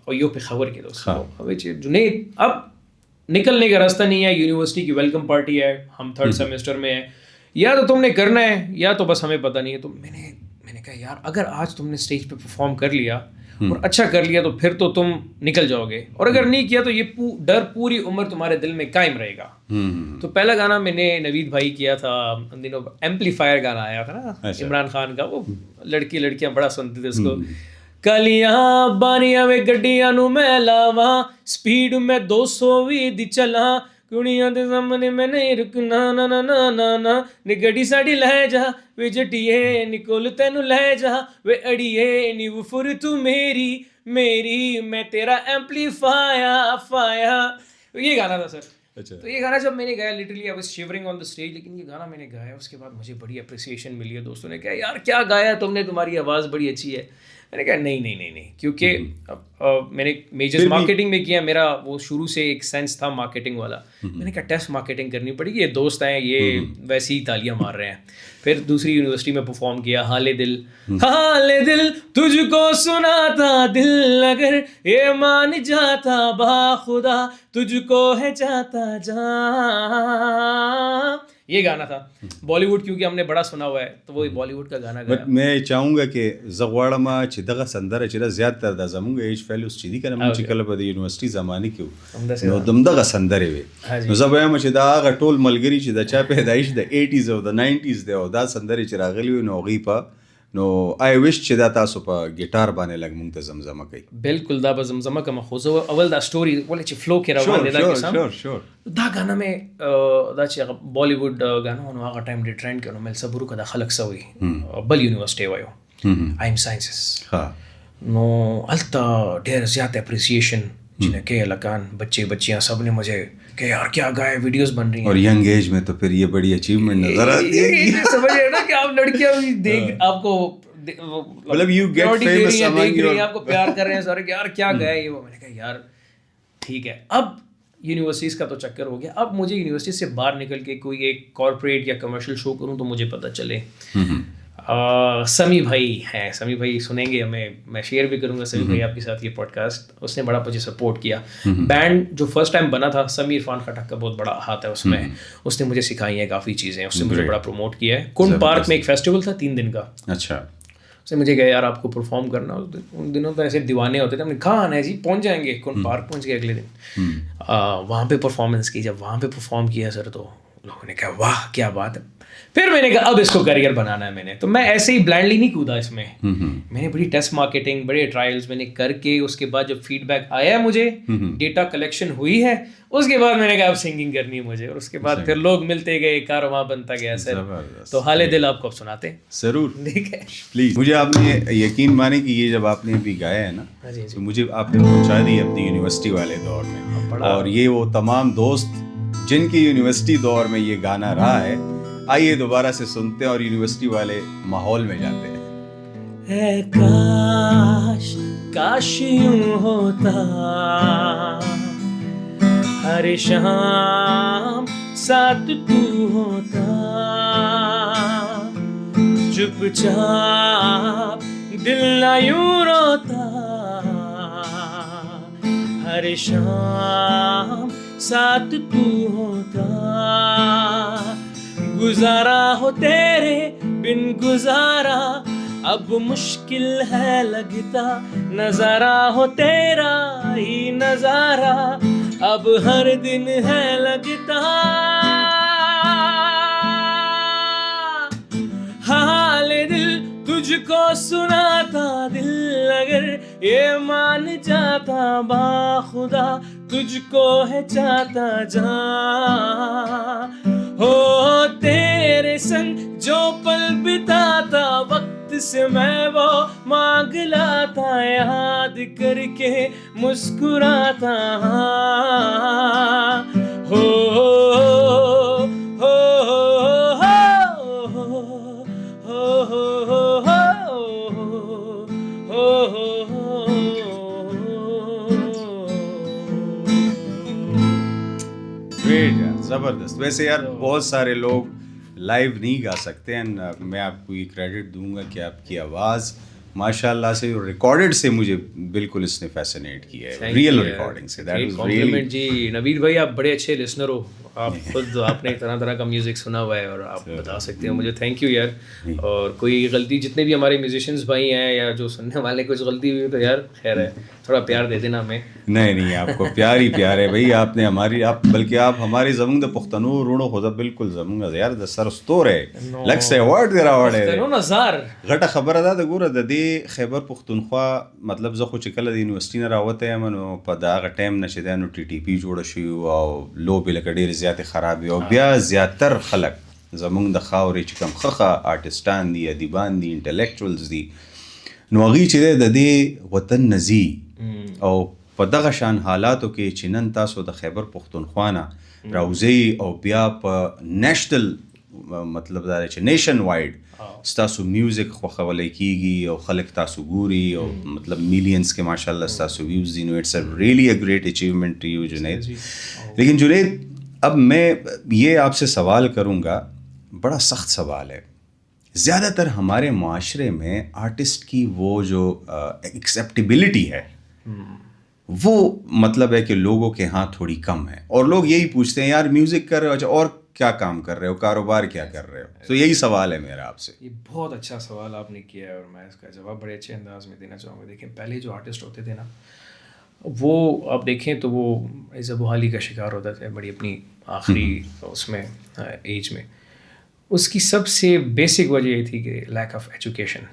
او یو په خبر کې دا اوس او چې جنید اب نکلنے کا راستہ نہیں ہے, یونیورسٹی کی ویلکم پارٹی ہے, ہم تھرڈ سیمسٹر میں ہیں, یا تو تم نے کرنا ہے یا تو بس ہمیں پتہ نہیں ہے. تو میں نے کہا یار اگر آج تم نے اسٹیج پہ پرفارم کر لیا اور اچھا کر لیا تو پھر تو تم نکل جاؤ گے, اور اگر نہیں کیا تو یہ ڈر پوری عمر تمہارے دل میں قائم رہے گا. تو پہلا گانا میں نے نوید بھائی کیا تھا ان دنوں, ایمپلیفائر گانا آیا تھا نا عمران خان کا, وہ لڑکیاں بڑا سنتے تھے اس کو. کلیاں بانیاں میں گڈیاں نو میں لاواں, سپیڈ میں 200 دی چلاں, کڑیاں دے سامنے میں نہیں رکنا نا نا نا نا نا, نی گڈی ساڈی لے جا وے جٹیے نکول تینوں لے جا وے اڑیے نی وفر تو میری میں تیرا ایمپلیفایا. یہ گانا تھا سر. تو یہ گانا جب میں نے گایا لٹرلی آئی واز شیورنگ آن دا اسٹیج, لیکن یہ گانا میں نے گایا اس کے بعد مجھے بڑی اپریسیشن ملی ہے. دوستوں نے کہا یار کیا گایا تم نے, تمہاری آواز بڑی اچھی ہے. میں نے کہا نہیں, کیونکہ میں نے میجر مارکیٹنگ میں کیا, میرا وہ شروع سے ایک سینس تھا مارکیٹنگ والا. میں نے کہا ٹیسٹ مارکیٹنگ کرنی پڑی گی, یہ دوست ہیں یہ ویسی ہی تالیاں مار رہے ہیں. پھر دوسری یونیورسٹی میں پرفارم کیا, حال دل تجھ کو سناتا دل, اگر یہ مان جاتا باخدا تجھ کو ہے جاتا جہاں. یہ گانا تھا بالی ووڈ, کیونکہ ہم نے بڑا سنا ہوا ہے تو وہ بالی ووڈ کا گانا گایا. میں چاہوں گا کہ زغواړم چې دغه سندره چې زیات تر د زمونږ ایج فیلوز چې دي کنه موږ چې کله په یونیورسيټي زمانه کې نو دغه سندره وي نو زه وایم چې دا هغه ټول ملګری چې د چا پیدایش د 80s او د 90s دی او دا سندره چې راغلی نو غي په نو آی وش چې دا تاسو په ګیټار باندې لګ مونږ ته زمزمه کوي. بالکل دا به زمزمه کوم, خو زه اول دا سټوري ولې چې فلو کې روان دي دا قسم دا غانا مې دا چې بالی ووډ غانا نو هغه ټایم ډی ټرند کړو مل صبرو کدا خلق سوي بل یونیورسيټي وایو آی ایم ساينسز نو التا ډیر زیات اپریسیشن جن کے لکان بچیاں سب نے مجھے کہ یار کیا گائے, ویڈیوز بن رہی ہیں. اور ینگ ایج میں تو پھر یہ بڑی اچیومنٹ نظر آتی ہے. سمجھ رہے نا کہ آپ لڑکیاں بھی دیکھ آپ کو مطلب یو گیٹ فیمس دیکھ رہی ہیں, آپ کو پیار کر رہے ہیں سارے کہ یار کیا گائے یہ وہ. میں نے کہا یار ٹھیک ہے, اب یونیورسٹیز کا تو چکر ہو گیا, اب مجھے یونیورسٹی سے باہر نکل کے کوئی ایک کارپوریٹ یا کمرشل شو کروں تو مجھے پتہ چلے. سمی بھائی ہیں, سمی بھائی سنیں گے ہمیں, میں شیئر بھی کروں گا سمی بھائی آپ کے ساتھ یہ پوڈ کاسٹ. اس نے بڑا مجھے سپورٹ کیا. بینڈ جو فرسٹ ٹائم بنا تھا, سمی عرفان خٹک کا بہت بڑا ہاتھ ہے اس میں, اس نے مجھے سکھائی ہیں کافی چیزیں, اس نے مجھے بڑا پروموٹ کیا ہے. کنڈ پارک میں ایک فیسٹیول تھا 3 دن کا, اچھا اس نے مجھے کہا یار آپ کو پرفارم کرنا. ان دنوں تو ایسے دیوانے ہوتے تھے, ہم نے کہا آنا ہے جی, پہنچ جائیں گے. کنڈ پارک پہنچ گئے اگلے دن, وہاں پہ پرفارمنس کی. جب وہاں پہ پرفارم کیا سر تو لوگوں نے کہا واہ کیا بات ہے. پھر میں نے کہا اب اس کو کریئر بنانا ہے میں نے. تو میں ایسے ہی بلائنڈلی نہیں کودا اس میں, میں نے بڑی ٹیسٹ مارکیٹنگ, بڑے ٹرائلز میں نے کر کے, اس کے بعد جب فیڈ بیک آیا مجھے, ڈیٹا کلیکشن ہوئی ہے, اس کے بعد میں نے کہا اب سنگنگ کرنی ہے مجھے, اور اس کے بعد پھر لوگ ملتے گئے, کاروبار بنتا گیا سر. تو حال دل آپ کو اب سناتے ہیں ضرور, ٹھیک ہے پلیز. مجھے آپ نے یقین مانے کہ یہ جب آپ نے ابھی گایا ہے نا تو مجھے آپ نے پہنچا دی اپنی یونیورسٹی والے دور میں, اور یہ وہ تمام دوست جن کی یونیورسٹی دور میں یہ گانا رہا ہے, آئیے دوبارہ سے سنتے ہیں اور یونیورسٹی والے ماحول میں جاتے ہیں. اے کاش کاش یوں ہوتا, ہر شام ساتھ تو ہوتا, چپ چاپ دل نہ یوں روتا, ہر شام ساتھ تو ہوتا, گزارا ہو تیرے بن گزارا اب مشکل ہے لگتا, نظارہ ہو تیرا ہی نظارہ اب ہر دن ہے لگتا, حال دل تجھ کو سناتا دل اگر یہ مان جاتا, باخدا تجھ کو ہے چاہتا جہاں, ہو تیرے سنگ جو پل بتاتا وقت سے میں وہ مانگ لاتا, یاد کر کے مسکراتا, ہو زبردست. ویسے یار بہت سارے لوگ لائیو نہیں گا سکتے, اینڈ میں آپ کو یہ کریڈٹ دوں گا کہ آپ کی آواز ماشاء اللہ سے ریکارڈڈ سے مجھے بالکل اس نے فیسنیٹ کیا ہے, ریئل ریکارڈنگ سے. دیٹ واز ریئلی جی نوید بھائی, آپ بڑے اچھے لسنر ہو, آپ خود آپ نے طرح طرح کا میوزک سنا ہوا ہے اور آپ بتا سکتے ہیں مجھے. تھینک یو یار. اور کوئی غلطی جتنے بھی ہمارے میوزیشینس بھائی ہیں یا جو سننے والے کچھ غلطی ہوئی تو یار خیر ہے, تھوڑا پیار دے دینا ہمیں. نہیں آپ کو پیار ہی پیار ہے بھائی, آپ نے ہماری آپ بلکہ آپ ہماری زمین د پختنو روڑو خدا بالکل زمین یار د سر ستور ہے لگ سے ایوارڈ دی راوړ ہے نظر غټه خبره ده. د ګوره د دې خیبر پختونخوا مطلب زه خو چې کله د یونیورسيټي نه راوته یم نو په دغه ټایم نه چې دا نو ټي ټي پی جوړ شي او لوبې لکه ډېرې زیاتې خراب وي, او بیا زیاتر خلک زمونږ د خاورې چې کوم ښه آرټسټان دي, ادیبان دي, انټلیکچوالز دي, نو هغوی چې د دې وطن نه ځي او په دغه شان حالاتو کې چې نن تاسو د خیبر پختونخوا نه راوځئ او بیا په نیشنل مطلب دا چې نیشن وائڈ ستاسو میوزک خوښولی کیږي او خلک تاسو ګوري او مطلب میلینز کې ماشاء الله ستاسو ویوز دي, نو اٹس اے ریئلی اے گریٹ اچیومنٹ ٹو یو جنید. لیکن جنید اب میں یہ آپ سے سوال کروں گا, بڑا سخت سوال ہے. زیادہ تر ہمارے معاشرے میں آرٹسٹ کی وہ جو ایکسیپٹیبلٹی ہے وہ مطلب ہے کہ لوگوں کے ہاں تھوڑی کم ہے, اور لوگ یہی پوچھتے ہیں یار میوزک کر رہے ہو, اچھا اور کیا کام کر رہے ہو, کاروبار کیا کر رہے ہو. تو یہی سوال ہے میرا آپ سے. یہ بہت اچھا سوال آپ نے کیا ہے اور میں اس کا جواب بڑے اچھے انداز میں دینا چاہوں گا. دیکھیں پہلے جو آرٹسٹ ہوتے تھے نا وہ آپ دیکھیں تو وہ ایز بحالی کا شکار ہوتا تھا بڑی اپنی آخری اس میں ایج میں. اس کی سب سے بیسک وجہ یہ تھی کہ لیک آف ایجوکیشن.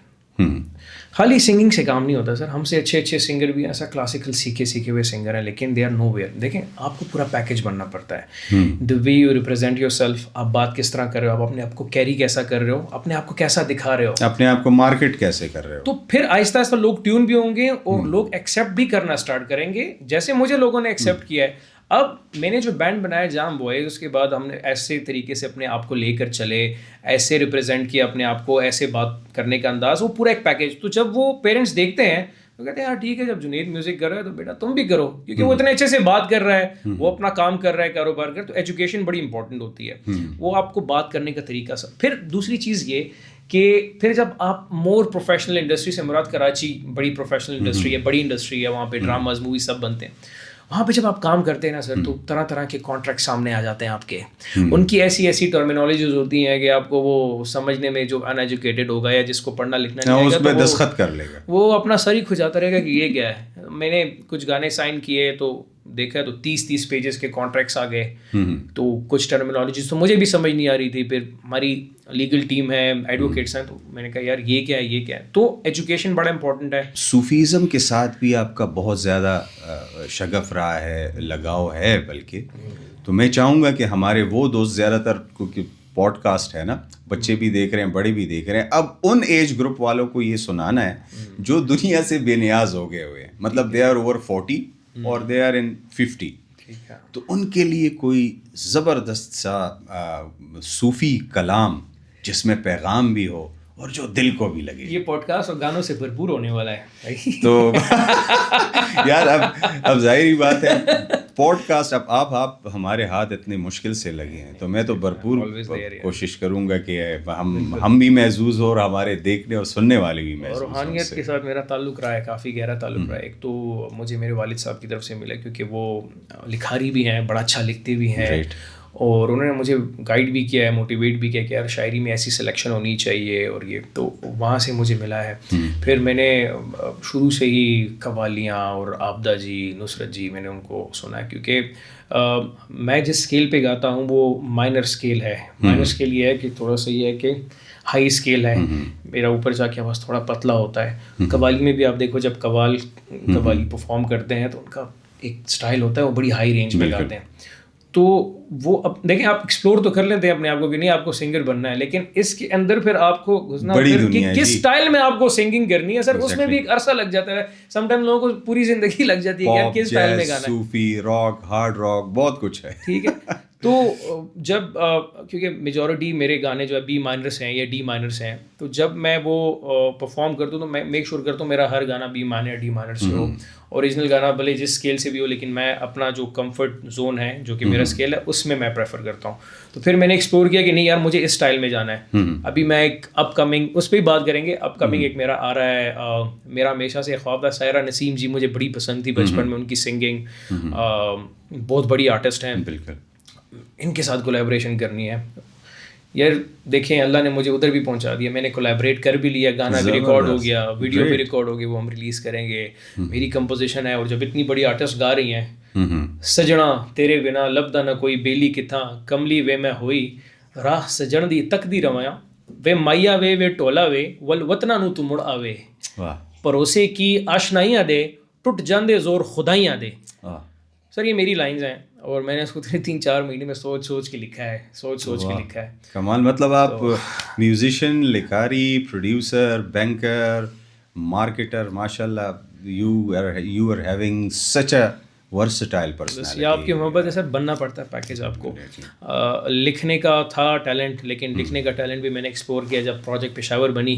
خالی سنگنگ سے کام نہیں ہوتا سر, ہم سے اچھے اچھے سنگر بھی ایسا کلاسیکل سیکھے ہوئے سنگر ہیں لیکن دے آر نو ویئر. دیکھیں آپ کو پورا پیکیج بننا پڑتا ہے, دا وے یو ریپرزینٹ یور سیلف, آپ بات کس طرح کر رہے ہو, آپ اپنے آپ کو کیری کیسا کر رہے ہو, اپنے آپ کو کیسا دکھا رہے ہو, اپنے آپ کو مارکیٹ کیسے کر رہے ہو. تو پھر آہستہ آہستہ لوگ ٹیون بھی ہوں گے اور لوگ ایکسیپٹ بھی کرنا اسٹارٹ کریں گے جیسے مجھے لوگوں نے ایکسیپٹ کیا ہے. اب میں نے جو بینڈ بنایا جام بوائز, اس کے بعد ہم نے ایسے طریقے سے اپنے آپ کو لے کر چلے, ایسے ریپرزینٹ کیا اپنے آپ کو, ایسے بات کرنے کا انداز, وہ پورا ایک پیکیج. تو جب وہ پیرنٹس دیکھتے ہیں تو کہتے ہیں یار ٹھیک ہے, جب جنید میوزک کر رہا ہے تو بیٹا تم بھی کرو, کیونکہ وہ اتنے اچھے سے بات کر رہا ہے, وہ اپنا کام کر رہا ہے, کاروبار کر. تو ایجوکیشن بڑی امپورٹنٹ ہوتی ہے, وہ آپ کو بات کرنے کا طریقہ سب. پھر دوسری چیز یہ کہ پھر جب آپ مور پروفیشنل انڈسٹری سے مراد کراچی بڑی پروفیشنل انڈسٹری ہے, بڑی انڈسٹری ہے, وہاں پہ ڈراماز مووی سب بنتے ہیں. وہاں پہ جب آپ کام کرتے ہیں نا سر تو طرح طرح کے کانٹریکٹ سامنے آ جاتے ہیں آپ کے. ان کی ایسی ٹرمینالوجیز ہوتی ہیں کہ آپ کو وہ سمجھنے میں جو ان ایجوکیٹڈ ہوگا یا جس کو پڑھنا لکھنا نہیں آئے گا دستخط کر لے گا, وہ اپنا سر ہی کھجاتا رہے گا کہ یہ کیا ہے. میں نے کچھ گانے سائن کیے تو دیکھا تو 30 پیجز کے کانٹریکٹس آ گئے, تو کچھ ٹرمینالوجیز تو مجھے بھی سمجھ نہیں آ رہی تھی. پھر ہماری لیگل ٹیم ہے, ایڈوکیٹس ہیں, تو میں نے کہا یار یہ کیا ہے, یہ کیا ہے. تو ایجوکیشن بڑا امپورٹنٹ ہے. صوفیزم کے ساتھ بھی آپ کا بہت زیادہ شغف رہا ہے, لگاؤ ہے بلکہ. تو میں چاہوں گا کہ ہمارے وہ دوست, زیادہ تر کیونکہ پوڈ کاسٹ ہے نا, بچے بھی دیکھ رہے ہیں, بڑے بھی دیکھ رہے ہیں, اب ان ایج گروپ والوں کو یہ سنانا ہے جو دنیا سے بے نیاز ہو گئے ہوئے ہیں, مطلب دے آر اوور 40 اور دے آر ان 50. تو ان کے لیے کوئی زبردست سا صوفی کلام جس میں پیغام بھی ہو اور جو دل کو بھی لگے. یہ پوڈ کاسٹ اور گانوں سے بھرپور ہونے والا ہے تو یار اب ظاہری بات ہے, پوڈ کاسٹ اب آپ ہمارے ہاتھ اتنے مشکل سے لگے ہیں, تو میں تو بھرپور کوشش کروں گا کہ ہم بھی محظوظ ہو اور ہمارے دیکھنے اور سننے والے بھی محظوظ ہوں. روحانیت کے ساتھ میرا تعلق رہا ہے, کافی گہرا تعلق رہا ہے. ایک تو مجھے میرے والد صاحب کی طرف سے ملا, کیونکہ وہ لکھاری بھی ہیں, بڑا اچھا لکھتے بھی ہیں, اور انہوں نے مجھے گائیڈ بھی کیا ہے, موٹیویٹ بھی کیا کہ یار شاعری میں ایسی سلیکشن ہونی چاہیے, اور یہ تو وہاں سے مجھے ملا ہے. پھر میں نے شروع سے ہی قوالیاں اور عابدہ جی, نصرت جی, میں نے ان کو سنا ہے, کیونکہ میں جس اسکیل پہ گاتا ہوں وہ مائنر اسکیل ہے. مائنر اسکیل یہ ہے کہ تھوڑا سا یہ ہے کہ ہائی اسکیل ہے, میرا اوپر جا کے آواز تھوڑا پتلا ہوتا ہے. قوالی میں بھی آپ دیکھو, جب قوالی پرفارم کرتے ہیں تو ان کا ایک اسٹائل ہوتا ہے, وہ بڑی ہائی رینج میں گاتے ہیں. تو وہ اب دیکھیں, آپ ایکسپلور تو کر لیتے ہیں اپنے آپ کو کہ نہیں آپ کو سنگر بننا ہے, لیکن اس کے اندر پھر آپ کو گھسنا کہ کس اسٹائل میں آپ کو سنگنگ کرنی ہے. سر اس میں بھی ایک عرصہ لگ جاتا ہے, سم ٹائم لوگوں کو پوری زندگی لگ جاتی ہے کہ کس اسٹائل میں گانا ہے. صوفی, راک, ہارڈ راک, بہت کچھ ہے. ٹھیک ہے. تو جب کیونکہ میجورٹی میرے گانے جو ہے بی مائنرس ہیں یا ڈی مائنرس ہیں, تو جب میں وہ پرفارم کرتا ہوں تو میں میک شیور کرتا ہوں میرا ہر گانا بی مائنر ڈی مائنر سے ہو. اوریجنل گانا بھلے جس اسکیل سے بھی ہو, لیکن میں اپنا جو کمفرٹ زون ہے جو کہ میرا اسکیل ہے اس میں پریفر کرتا ہوں. تو پھر میں نے ایکسپلور کیا کہ نہیں یار مجھے اس اسٹائل میں جانا ہے. ابھی میں ایک اپ کمنگ, اس پہ ہی بات کریں گے, اپ کمنگ ایک میرا آ رہا ہے, میرا ہمیشہ سے خواب تھا. سائرہ نسیم جی مجھے بڑی پسند تھی بچپن میں, ان کی سنگنگ, بہت بڑی آرٹسٹ ہیں. بالکل, ان کے ساتھ کولیبریشن کرنی ہے. یار دیکھیں اللہ نے مجھے ادھر بھی پہنچا دیا, میں نے کولیبریٹ کر بھی لیا, گانا بھی ریکارڈ ہو گیا, ویڈیو بھی ریکارڈ ہو گیا, وہ ہم ریلیز کریں گے. میری کمپوزیشن ہے, اور جب اتنی بڑی آرٹسٹ گا رہی ہیں, سجنا تیرے بنا لبدا نہ کوئی بیلی کتھاں, کملی وے میں ہوئی راہ سجن دی تکدی رواں, وے مائیا وے ٹولا وے ول وطنا نو تو مڑ آوے, پروسے کی آشنائیاں دے ٹوٹ جاندے زور خدائیاں دے. سر یہ میری لائنز ہیں, اور میں نے اس کو 3-4 مہینے میں سوچ کے لکھا ہے, سوچ کے لکھا ہے. کمال. مطلب آپ میوزیشین, لکھاری, پروڈیوسر, بینکر, مارکیٹر, ماشاء اللہ, یو آر ہیونگ سچ اے ورسٹائل پرسنالٹی. یہ آپ کی محبت ہے سر, بننا پڑتا ہے پیکیج آپ کو. لکھنے کا تھا ٹیلنٹ, لیکن لکھنے کا ٹیلنٹ بھی میں نے ایکسپلور کیا جب پروجیکٹ پشاور بنی.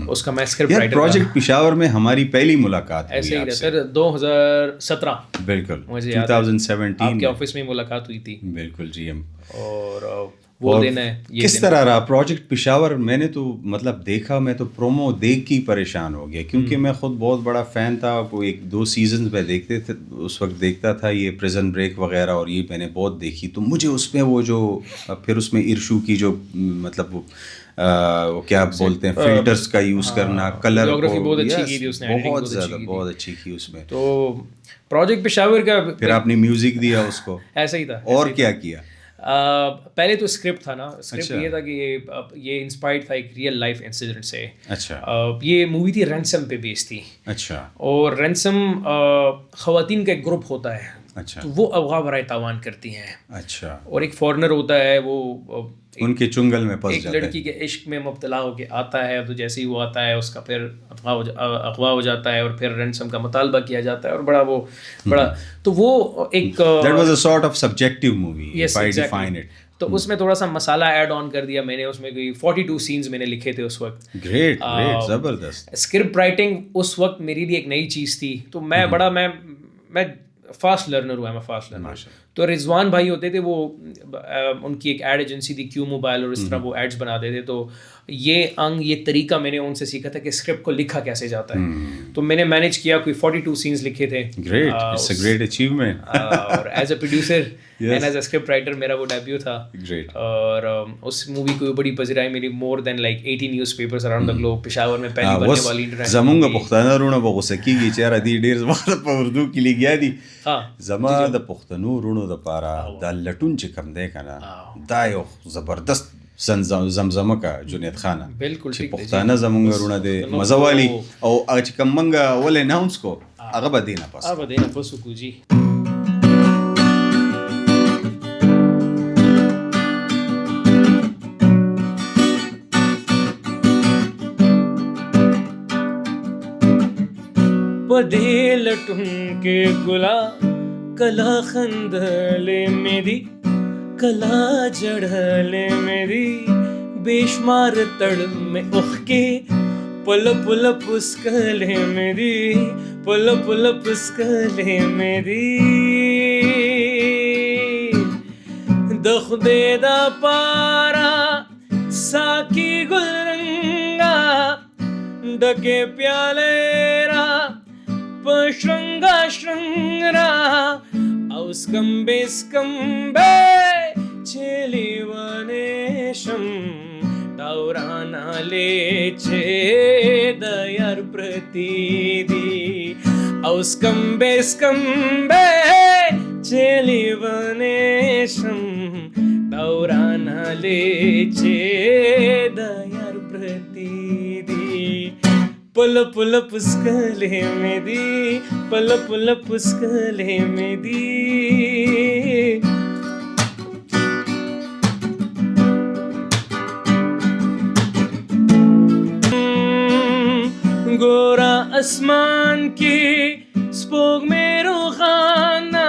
اس کا میں اسکرپٹ رائٹر تھا. پروجیکٹ پشاور میں ہماری پہلی ملاقات ایسے ہی تھا سر, 2017. بالکل, مجھے 2017 آپ کے آفس میں ملاقات ہوئی تھی. بالکل جی. ہم اور وہ دن ہے. کس طرح رہا پروجیکٹ پشاور؟ میں نے تو مطلب دیکھا, میں تو پرومو دیکھ کے پریشان ہو گیا, کیونکہ میں خود بہت بڑا فین تھا. وہ 1-2 سیزنز میں دیکھتے تھے, اس وقت دیکھتا تھا یہ پریزن بریک وغیرہ, اور یہ میں نے بہت دیکھی. تو مجھے اس میں وہ جو پھر اس میں ارشو کی جو مطلب وہ کیا بولتے ہیں, فلٹرز کا یوز کرنا, کلر بہت اچھی کی تھی اس نے, بہت زیادہ بہت اچھی کی اس میں. تو پروجیکٹ پشاور کا پھر آپ نے میوزک دیا اس کو. ایسا ہی تھا. اور کیا کیا؟ پہلے تو اسکرپٹ تھا نا, اسکرپٹ یہ تھا کہ یہ انسپائرڈ تھا ایک ریئل لائف انسیڈنٹ سے. اچھا. یہ مووی تھی رینسم پہ بیس تھی. اچھا. اور رینسم خواتین کا ایک گروپ ہوتا ہے. اچھا. تو وہ اغوا برائے تاوان کرتی ہیں. اچھا. اور ایک فارنر ہوتا ہے, وہ ان کے چنگل میں پھنس جاتا ہے, ایک لڑکی کے عشق میں مبتلا ہو کے آتا ہے. تو جیسے ہی وہ آتا ہے اس کا پھر اغوا ہو جاتا ہے, اور پھر رینسم کا مطالبہ کیا جاتا ہے, اور بڑا تو وہ ایک that was a sort of subjective movie if I define it. تو اس میں تھوڑا سا مسالہ ایڈ آن کر دیا میں نے. اس میں کوئی 42 سینز میں نے لکھے تھے اس وقت. گریٹ, زبردست. اسکرپٹ رائٹنگ اس وقت میری لیے ایک نئی چیز تھی. تو میں فاسٹ لرنر ہوا, میں فاسٹ لرنر. تو رضوان بھائی ہوتے تھے, وہ ان کی ایک ایڈ ایجنسی تھی کیو موبائل, اور اس طرح وہ ایڈس بناتے تھے. تو یہ طریقہ میں نے ان سے سیکھا تھا کہ اسکرپٹ کو لکھا کیسے جاتا ہے. تو میں نے مینیج کیا, کوئی 42 سینس لکھے تھے. گریٹ, اٹس اے گریٹ اچیومنٹ. اور ایز اے پروڈیوسر اینڈ ایز اے اسکرپٹ رائٹر میرا وہ ڈیبیو تھا. گریٹ. اور اس مووی کو بڑی پذیرائی میری, مور دین لائک 80 نیوز پیپرز اراؤنڈ دا گلوب. پشاور میں پہلی بننے والی انٹرنیشنل زمونږ پښتانه رونه به غوسه کېږي چې یاره دې ډېر زما په اردو کې لګیا دي. زما د پښتنو رونو دپاره دا لټون چې کوم دی که نه, دا یو زبردست زمزمه کا جنید خانه. بالکل چې پښتانه زمونږ رونه دی مزه والي, او هغه چې کوم موږ ول اناونس کو هغه به دې نه پس وکړو جی. پدے لٹن کے گلا کلا خندلے میری, کلا جڑھلے میری, بے شمار تڑ میں اخ کے پل پل پسکلے میری, پل پل پسکلے میری. دخ دے دا پارا ساکی گلرنگا ڈکے پیالے را پشرنگا شرنگرا اوسکمبے اسکمبے چیلی ونیشم داورانا لیچے دیار پرتیدی. اوسکمبے اسکمبے چیلی ونیشم داورانا لیچے دیار پرتیدی. پل پل پسکلے میں دی, پل پل پسکلے میں دی. گورا اسمان کی سپوگ میں روخانہ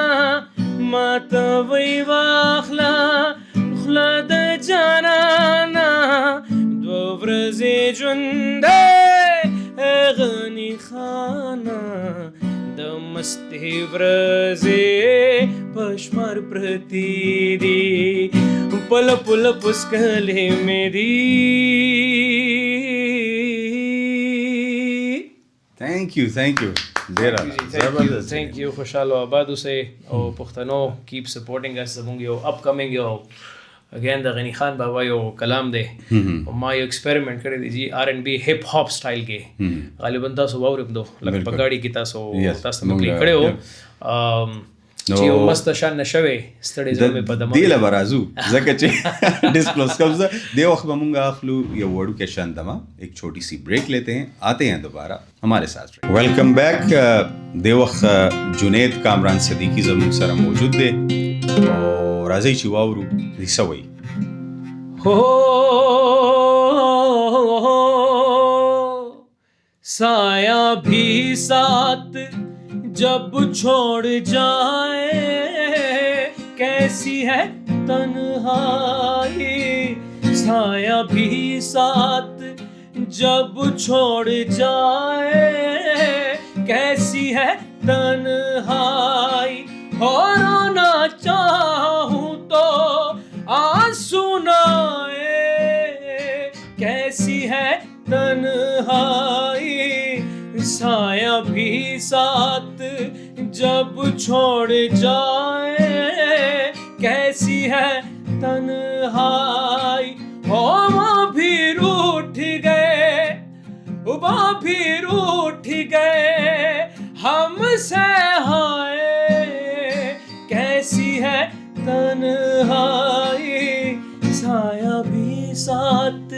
ماتا وی واخلا خلا دا جانانا دو ورزی جندے غنی خانہ دمستی ورزی پشمار پرتیدی. پل پل پسکلے میری. تھینک یو ډېره زبردست. تھینک یو. خوشحال و آباد اوسئ او پښتنو کیپ سپورټینګ اس. زموږ یو اپ کمنګ یو اگین د غنی خان بابا یو کلام دی, ما یو ایکسپیریمنٹ کړی دی جی آر این بی هپ هاپ سټایل کې. غالبا تاسو واورم دو لکه په ګاډي کې تاسو مکلی کړی وو چې یو مست شان نشوي ستړی زمې په دماغ دی له برازو ځکه چې ډسکلوز کوم زه دی وخت به مونږ اخلو یو وړو کې شاندما ایک چھوٹی سی بریک لیتے ہیں, آتے ہیں دوبارہ ہمارے ساتھ. ویلکم بیک. دی وخت جنید کامران صدیقی زموږ سره موجود دی او راځئ چې واورو دی څه وایي. سایہ بھی ساتھ جب چھوڑ جائے کیسی ہے تنہائی. سایہ بھی ساتھ جب چھوڑ جائے کیسی ہے تنہائی. اور رونا چاہوں تو آنسو نہ آئے کیسی ہے تنہائی. سایہ بھی ساتھ جب چھوڑ جائے کیسی ہے تنہائی. وہ بھی روٹھ گئے, وہ بھی روٹھ گئے ہم سے ہائے کیسی ہے تنہائی. سایہ بھی ساتھ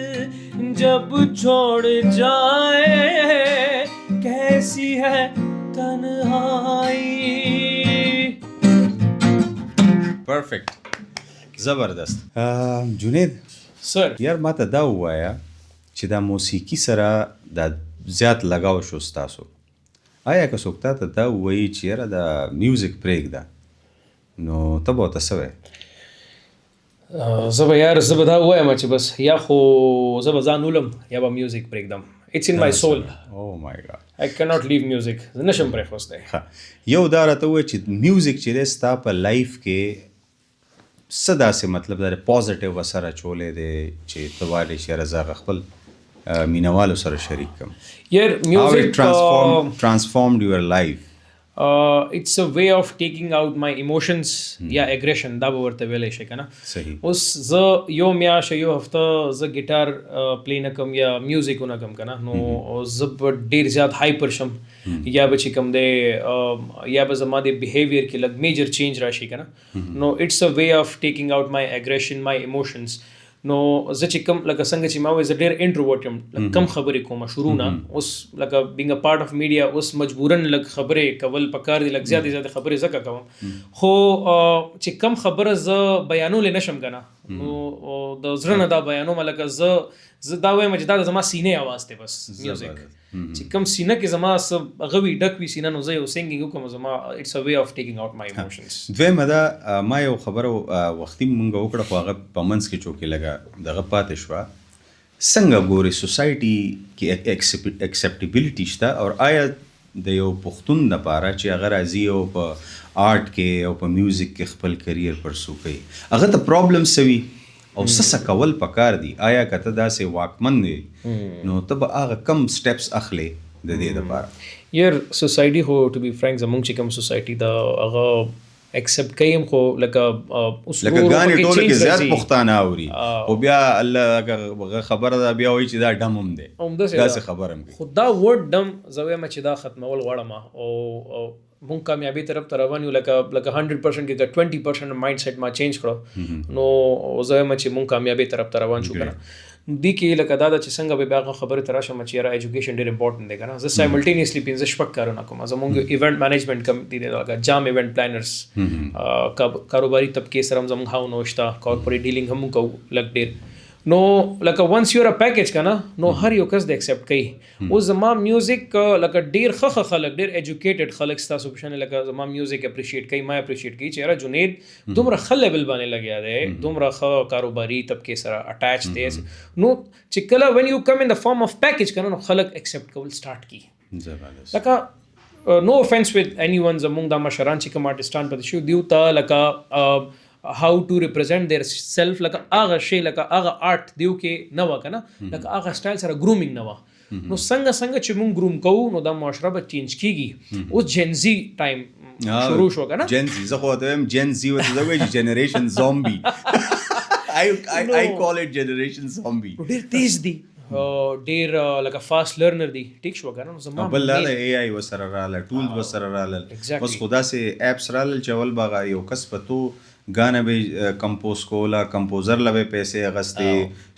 جب چھوڑ جائے کیسی ہے تنہائی. پرفیکٹ, زبردست. جنید سر, یار ما ته دا ووایه چې دا موسیقي سره دا زیات لګاو شو ستاسو. آیا که څوک تا ته دا ووایي چې یاره دا میوزک پرېږده نو ته به ورته څه وایې؟ زه به دا ووایم چې بس یا خو زه به ځان ولم یا به میوزک پرېږدم. it's in my soul. او مای ګاډ. I cannot leave music. نشم پرې خوسته. یو دا راته وای چې میوزیک چې دی ستا په لایف کې څه داسې مطلب دا پازیټیو اثر اچولی دی چې ته وایلی چې یاره زه هغه خپل مینوالو سره شریک کړم. Your How it music transformed your life. It's a way of taking out my emotions یا aggression دا به ورته ویلی شي که نه. صحیح. اوس زه یو میاشت یو هفته زه ګیټار پلی نه کوم یا میوزیک ونه کوم که نه نو زه به ډېر زیات هایپر شم یا به چې کوم دی یا به زما د بیهیویر کې لږ میجر چینج راشي که نه نو اټس ا وے آف ټیکنګ آؤٹ مای اګریشن مای ایموشنز. نو زه چې کوم لکه څنګه چې ما وایي زه ډېر انټروورټ یم لکه کم خبرې کوم شروع نه اوس لکه بینګ ا پارټ اف میډیا اوس مجبورن لږ خبرې کول پکار دي لږ زیاتې زیاتې خبرې ځکه کوم خو چې کم خبره زه بیانولی نشم که نه نو د زړه نه دا بیانوم لکه زه دا وایم چې دا د زما سینې اواز دی بس میوزیک چې کم سینه کې زما څه هغه وي ډک وي سینه نو زه یو سینګینګ وکړم زما اټس ا وے آف ټیکنګ آؤٹ مای ایموشنز. دویمه دا ما یو خبره وختي مونږ وکړه خو هغه په منځ کې چوکې لګه دغه پاتې شوه څنګه ګورې سوسایټي کې اکسپټیبلټي شته او آیا د یو پښتون دپاره چې هغه راځي او په آرټ کې او په میوزیک کې خپل کریر پرسو کوي هغه ته پرابلم څه وي او څه کول پکار دي آیا که ته داسې واکمن دی نو ته به هغه کم سټیپس اخلې د دې دپاره یار سوسایټي خو ټو بی فرینک زمونږ چې کوم سوسایټي دا هغه ایکسپټ کوي خو لکه اوس لکه ګانې ټوله کې زیات پښتانه اوري خو بیا الله خبره ده بیا وایي چې دا ډم هم دی داسې خبره هم کوي خو دا ورډ ډم زه وایم چې دا ختمول غواړم او مونږ کامیابی طرف ته روان یو لکه 100% کې که 20% مایند سیټ ما چینج کړو نو زه وایم چې مونږ کامیابی طرف ته روان شو که نه دی کې لکه دا ده چې څنګه به بیا هغه خبرې ته راشم چې یاره ایجوکیشن ډېر امپورټنټ دی که نه زه سایملټینیسلی 5 شپږ کارونه کوم زمونږ ایونټ مینجمنټ کمپني دی لکه جام ایونټ پلانرز کاروباري طبقې سره هم زمونږ هاونه شته کارپوریټ ډیلینګ هم کوو لږ ډېر نو لکه ونس یو ر پیکیج که نه نو هر یو کس د ایکسپټ کوي اوس زما میوزیک لکه ډېر ښه خلک ډېر ایجوکیټډ خلک ستاسو په شان لکه زما میوزیک اپریشیټ کوي ما اپریشیټ کوي چې یاره جنید دومره ښه لیول باندې لګیا دی دومره ښه کاروباري طبقې سره اټاچ دی نو چې کله وین یو کم ان د فارم اف پیکیج که نه نو خلک ایکسپټ کول سټارټ کي لکه نو افینس ود اینی ون زمونږ دا مشران چې کوم آرټسټان پاتې شو دیو ته لکه how to represent their self لکه هغه شی لکه هغه آرټ دیو کې نه وه که نه لکه هغه سټایل سره ګرومینګ نه وه نو څنګه چې مونږ گروم کوو نو دا معاشره به چینج کیږي اوس جنزي ټایم شروع شو که نه جنزي زه خو ته وایم جنزي ورته زه وایي جنریشن زومبي I call it generation zombie ډېر تیز دی ډېر لکه فاسټ لرنر دی ټیک شو که نه نو زما بل دا د اے آی ورسره راغله ټولز ورسره راغلل اوس خو داسې ایپس راغلل چې اول به یو کس په تو گانا به کمپوز کولا کمپوزر لوي پیسې اغستې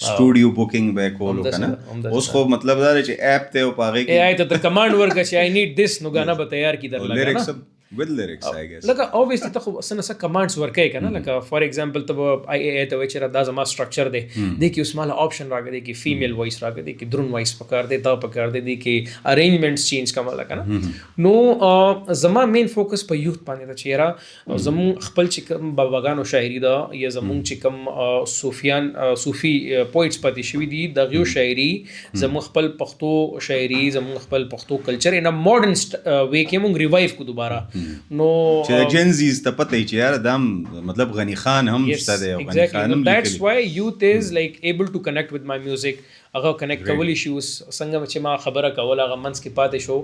سټوډیو بوکینګ به کولو کنه اوس خو مطلب دا چې اپ ته او پاغه کې اے آی ته کمانډ ورکړه چې آی نیډ دیس نو غانا به تیار کی درلګا لیریکس with lyrics I guess لکه obviously ته خو سنه کمانډز ورکې کنه لکه فار ایگزامپل ته آی اے ته چې دا زما سټرکچر دی د کې اوس مال آپشن راغلی کې فیمیل وایس راغلی کې درون وایس پکار دی دا پکار دی کې ارینجمنټس چینج کوم لکه نو زما مین فوکس په یوث باندې چې یاره زمون خپل چې کوم باباګانو شاعری دا یا زمون چې کوم صوفي پویټس پاتې شوی دي د غیو شاعری زمون خپل پښتو شاعری زمون خپل پښتو کلچر ان ا ماډرن وے کې مونږ ریوایو کو دوباره نو چې جنزیز ته پته چې یاره دام مطلب غنی خان هم شته دی غنی خان هم that's why youth is like able to connect with my music هغه کنیکټ کولی شي اوس څنګه چې ما خبره کوله هغه منځ کې پاتې شو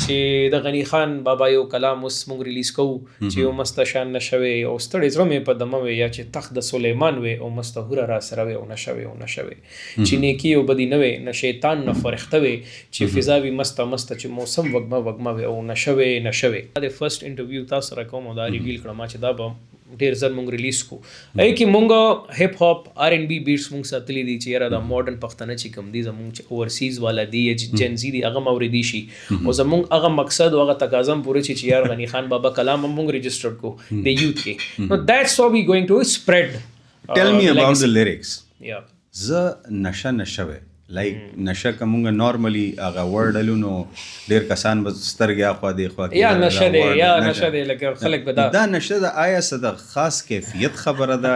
چې د غنی خان بابا یو کلام اوس موږ ریلیز کوو چې یو مست شان نشوي او ستړی زړه مې په دمه وي یا چې تخت د سلیمان وي او مستهوره را سره وي او نشوي چې نیکی او بدی نه وي نه شیطان نه فرښته وي چې فضا وي مست چې موسم وګما وي او نشوي دا فرست انټرویو تاسو را کوم دا ریویل کړم چې دا به ډېر زر مونږ ریلیز کو ای کې مونږ هپ هاپ آر ان بی بیټس مونږ ساتلی دي چې یاره دا ماډرن پښتانه چې کوم دي زمونږ چې اوورسیز والا دي یا جنزي دي هغه موردي شي او زمونږ هغه مقصد او هغه تقاضا پوره چې یار غنی خان بابا کلام هم مونږ رجسټرډ کو د یوث کې نو دیټس هاو وی ګوینګ ټو سپریډ ټیل می اباوت د لیریکس یا ز نشه لایک نشه کومه نارملی هغه ورډ لونو ډیر کسان به سترګیا خو دی خو یا نشه دی لکه خلک به دا نشه د آیا صد خاص کیفیت خبره ده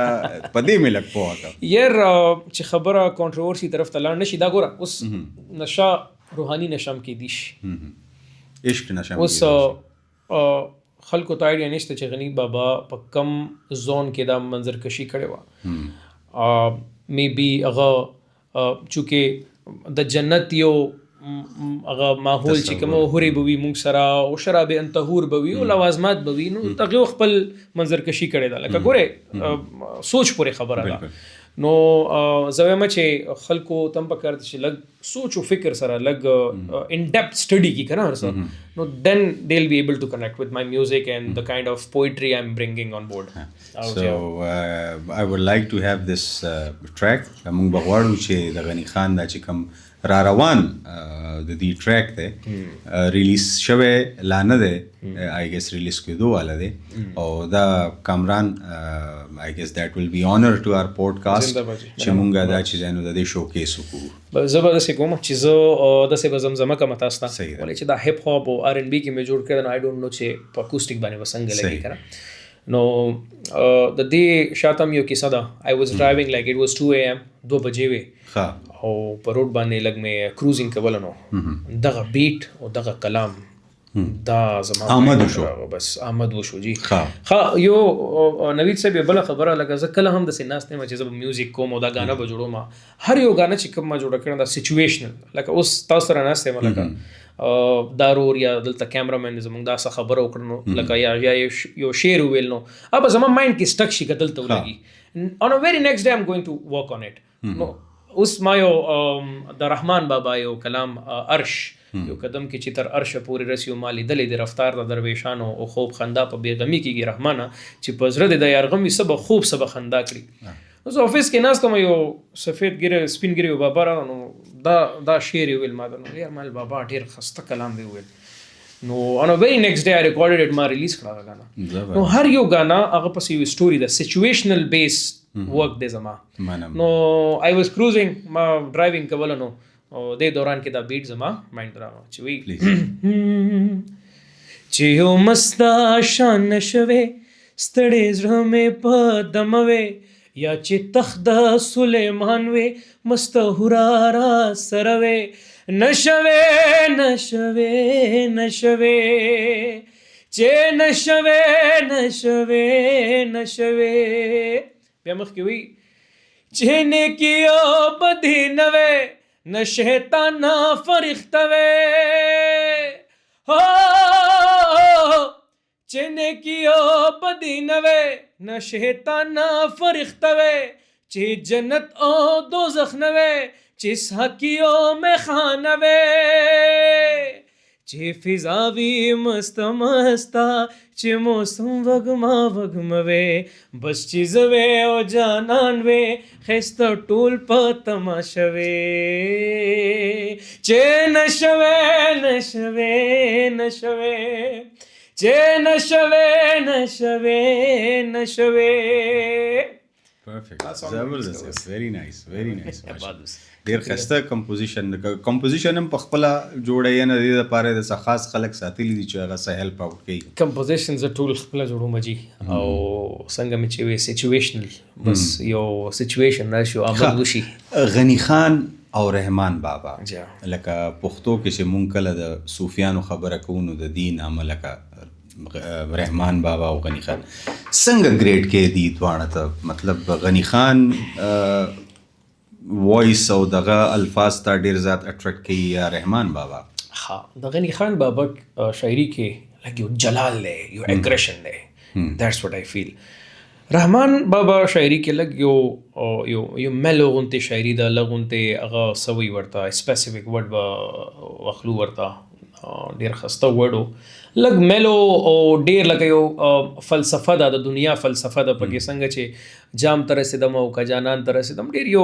پدې ملک پوهه یار چې خبره کنټروورسي طرف ته لاړ نشي دا ګوره اوس نشه روحانی نشم کې دیش عشق نشم اوس خلکو ته آیډیا نشته چې غنی بابا په کم زون کې دا منظر کشي کړې وه می بی هغه چونکې د جنت یو هغه ماحول چې کوم هوري بوي مونږ سره او شراب انتهور بوي او لوازمات بوي نو تغه خپل منظر کشي کړې ده لکه ګوره سوچ پورې خبره ده نو زویمه چې خلکو تم پکار چې لګ سوچ او فکر سره لګ ان ډیپث سټڈی کی کنه ورسره نو then they'll be able to connect with my music and the kind of poetry I'm bringing on board. So I would like to have this track موږ بغواړو چې د غنی خان دا چې کوم را روان د دې ټریک ته ریلیز شوه لا نه ده آی ګس ریلیز کېدو والا ده او دا کامران آی ګس دیٹ ول بی آنر ټو آور پودکاسټ چې مونږه دا چې نو د دې شو کیس وکړو زبردست کوم چې زه د سه زمزمه کوم تاسو ته ولې چې دا هپ هاپ او آر ان بی کې مې جوړ کړل آی ډونټ نو چې په اکوستیک باندې وسنګ لګي کنه نو د دې شاتم یو کیسه ده آی واز ډرایوینګ لایک اټ واز 2 AM 2 بجې وې او په روډ باندې لګ مې کروزینګ کول نو دغه بیٹ او دغه کلام دا زما آمد شو بس آمد وشو جی ها یو نوید صاحب بل خبره لکه زه کله هم د سیناس نه چې زه میوزیک کوم او دا غانا به جوړوم هر یو غانا چې کوم ما جوړ کړم دا سچویشنل لکه اوس تاسو سره ناس ته لکه دارور یا دلته کیمرامین زموږ دا څه خبره وکړنو لکه یا یو شعر ویل نو اب زما مایند کې سټک شي کدل ته ولګي on a very next day I'm going to work on it نو اوس ما یو د رحمان بابا یو کلام عرش یو قدم کې چې تر عرش پورې رسیو مالی دلې د رفتار د درویشانو او خوب خندا په بیغمی کېږي رحمانه چې په زړه د یارغمي سبا خوب سبا خندا کړي اوس افیس کې ناس کوم یو سفید ګره سپین ګره بابا را نو دا شعر ویل ما نو یار مال بابا ډیر خسته کلام دی ویل نو on a very next day I recorded it ما ریلیز کړه غانا نو هر یو غانا هغه پس یو سټوري د سچویشنل بیس ورک دی زما نو I was cruising ما ډرایوینګ کول نو او د دوران کې دا بیٹ زما مایند راغو چې وی چې یو مستا شان نشوي ستړې زړه مې په دموي یا چې تخت د سلیمان وي مستهورا را سروي نشوي نشوي نشوي چې نشوي نشوي نشوي بیا مخ کې وی چې نیکیو بدی نوي نہ شیطان فرښتہ وے ہو چنے کیو بدی نہ وے نہ شیطان فرښتہ وے چی جنت او دوزخ نہ وے چی ساکیو میں خانہ وے چی فضاوی مست مستا چی موسم وگما وگموے بس چیز وے او جانان وے خیست ټول په تماشوے چی نشوے نشوے نشوے چی نشوے نشوے نشوے Perfect. Zabardast. Very nice. Very nice. ډیر خسته کمپوزیشن هم په خپل جوړی نه دی د پاره د خاص خلک ساتلی دي چې هغه سهل پاوټ کوي کمپوزیشن ز ټول خپل جوړو مجي او څنګه می چې وی سچویشنل بس یو سچویشن راشو آمد وشي غنی خان او رحمان بابا لکه پښتو کې چې مونږ کله د صوفیانو خبره کوو د دین عملکه رحمان بابا او غنی خان څنګه گریډ کې دي دوانه ته مطلب غنی خان وایس او دغه الفاظ ته ډیر زیات اټریکټ کوي یا رحمان بابا ها د غنی خان بابا شاعری کې لګي یو جلال له یو اګریشن له دیٹس واٹ آی فیل رحمان بابا شاعری کې لګ یو ملو غونته شاعری دا لغونته هغه سوي ورته سپیسیفیک ورډ واخلو ورته ډیر خسته ورډو لګ ملو او ډیر لکه یو فلسفه دا د دنیا فلسفه د پکې څنګه چې جام تر رسیدم او کجانان تر رسیدم ډیر یو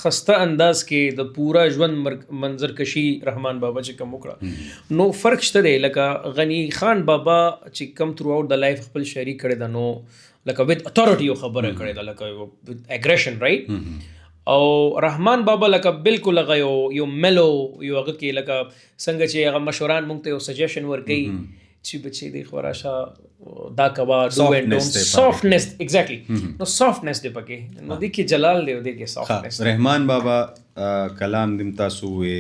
خسته انداز کې د پورا ژوند منظر کشي رحمان بابا چې کوم وکړه نو فرق شته دی لکه غنی خان بابا چې کم تھرو آؤٹ د لایف خپل شاعری کړی دا نو لکه وذ اتھارټي یو خبره کړی دا لکه وذ اګریشن رائټ او رحمان بابا لکه بالکل هغه یو ملو یو هغه کې لکه څنګه چې هغه مشوران مونږ ته یو سجیشن ورکړي چې بچی دی خوراشه دا کوا ډو اینڈ ډونٹ سافټنس ایگزیکټلی نو سافټنس دی پکې نو دی کې جلال دی دی کې سافټنس رحمان بابا کلام دم تاسو وې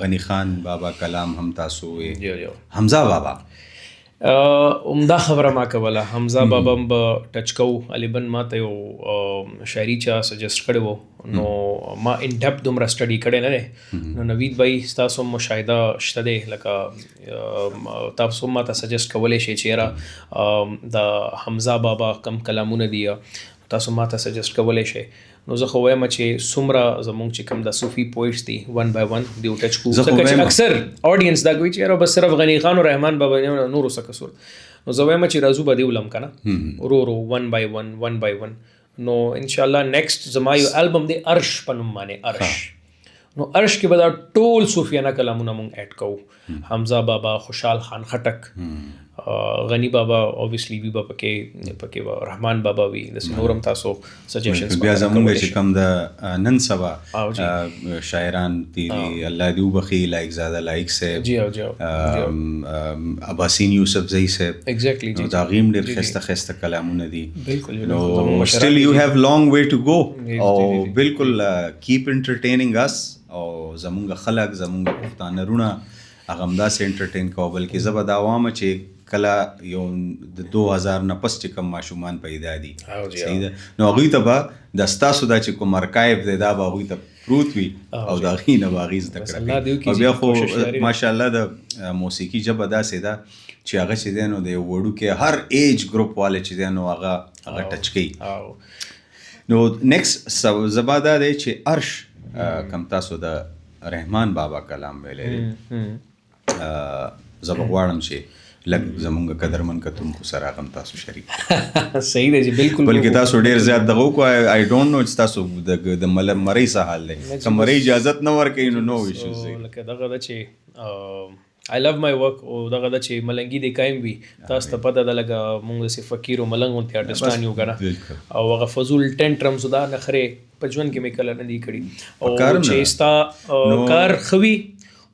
غنی خان بابا کلام هم تاسو وې جو جو حمزه بابا عمده خبره ما کوله. حمزه بابا هم به ټچ کوو. غالبا ما ته یو شاعري چا سجیسټ کړی و نو ما ان ډیپ دومره سټډي کړی نه دی. نو نوید بھائی ستاسو هم مشاهده شته دی، لکه تاسو هم ما ته سجیسټ کولی شئ چې یاره د حمزه بابا کم کلامونه دي تاسو ما ته سجیسټ کولی شئ. نو زه خو وایم چې څومره زمونږ چې کوم د صوفي پوئټس دي ون بای ون دی ټچ کو، ځکه چې اکثر اډینس دا کوي چې یاره بس صرف غنی خان او رحمان بابا نه نور څه قصور. نو زه وایم چې راځو به دی ولم کنه ورو ورو ون بای ون. نو ان شاء الله نیکسٹ زما یو البم دی ارش په نوم باندې ارش. نو ارش کې به دا ټول صوفیانه کلامونه مونږ اډ کوو. حمزه بابا، خوشحال خان خټک، غنی بابا اوبویسلی وی بابا پکې رحمان بابا وی د نورم تاسو سجیشنز بیا زمونږ چې کم د نن سبا شاعران تیری الله دی وبخي لایک زاده لایک سے جی جی اباسین یوسف زئی سے ایگزیکٹلی جی دا غیم ډیر خسته کلامونه دي. بالکل نو سٹل یو هاف لانگ وے ټو گو او بالکل کیپ انټرټینینګ اس او زمونږ خلک زمونږ پښتانه رونه هغه همداسې انټرټین کوو. بلکې زه به دا وایم چې کله یو د 2000 نه پس چې کوم ماشومان پیدا دي صحیح ده نو هغوی ته به د ستاسو دا چې کوم ارکایف دی دا به هغوی ته پروت وي او د هغې نه به هغې زده کړه. او بیا خو ماشاءالله د موسیقي ژبه داسې ده چې هغه چې دی نو د یو وړوکې هر ایج ګروپ والا چې دی نو هغه ټچ کوي. نو نیکسٹ زبا دا دی چې ارش کم تاسو د رحمان بابا کلام ویلی دی، زه به غواړم چې لږ زمونږ قدرمن کتونکو سره هغه هم تاسو شریک صحیح دی جی بالکل. بلکې تاسو ډېر زیات دغه وکړو. آی ډونټ نو چې تاسو د مرۍ څه حال دی، که مرۍ اجازت نه ورکوي نو نو ایشوز دی. لکه دغه ده چې آی لو مای ورک او دغه ده چې ملنګي دی قایم وي. تاسو ته پته ده لکه موږ داسې فقیر او ملنګ غوندې آرټسټان یو که نه، او هغه فضول ټینټرمز دا نخرې په ژوند کې مې کله نه دي کړي. او چې ستا کار ښه وي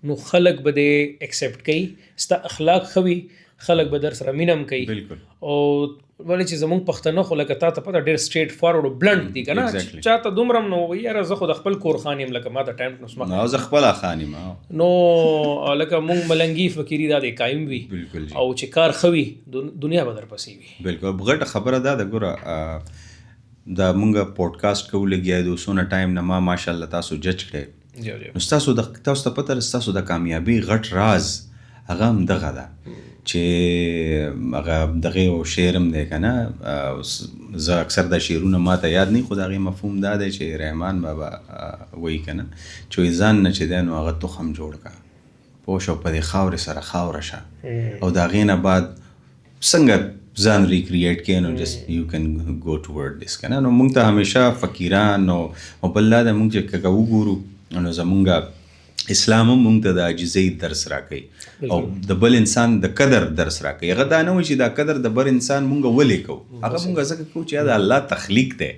نو خلک به دې ایکسیپټ کوي، ستا اخلاق ښه وي خلک به در سره مینه هم کوي. او ولې چې زمونږ پښتانه خو لکه تا ته پته ډېر سټریټ فارورډ او بلنټ دي که نه، چا ته دومره هم نو یاره زه خو د خپل کور خان یم، لکه ما ته ټایم نو زه خپله خان یم نو لکه مونږ ملنګي فقیري دا دی قایم وي او چې کار ښه وي دنیا به در پسې وي. بالکل غټه خبره ده د ګوره دا مونږ پوډکاسټ کوو لګیا د څونه ټایم نه ما ماشاءالله تاسو جج کړی. نو تاسو ته پته ده ستاسو د کامیابي غټ راز هغه هم دغه ده چې هغه دغه یو شعر هم دی که نه. زه اکثر دا شعرونه ما ته یاد نه خو د هغې مفهوم دا دی چې رحمان بابا وایي که نه چې ځان نه چې دی نو هغه تخم جوړ کړه پوه شو په دې خاورې سره خاوره شه او د هغې نه بعد څنګه ځان ریکریټ کړې نو جست یو کین ګو ټورډ دس که نه. نو موږ ته همیشه فقیران او بل دا ده موږ چې که وګورو نو زمونږ اسلام هم موږ ته د عاجزۍ درس راکوي او د بل انسان د قدر درس راکوي. هغه دا نه وایي چې دا قدر د بل انسان موږ ولې کوو، هغه موږ ځکه کوو چې دا الله تخلیق دی.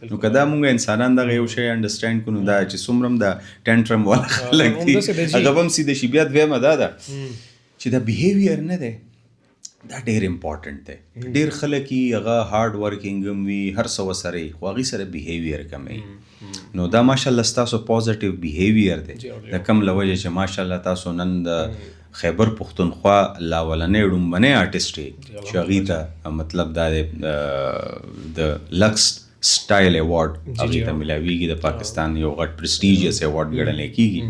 نو که دا موږ انسانان دغه یو شی انډرسټینډ کړو دا چې څومره هم د ټینټرم والا خلک دي هغه به هم سیده شي. بیا دویمه دا ده چې دا بیهیویر نه دی دا ډېر امپورټنټ دی. ډېر خلک یې هغه هارډ ورکینګ هم وي هر څه ورسره وي خو هغې سره بیهیویر کمی. نو دا ماشاءالله ستاسو پوزیټیو بیهیویر دی د کوم له وجې چې ماشاءالله تاسو نن د خیبر پښتونخوا لاولنی ړومبنی آرټسټ یې چې هغې ته مطلب دا دی د لکس سټایل ایوارډ هغې ته میلاویږي د پاکستان یو غټ پرسټیجیس ایوارډ ګڼلی کېږي.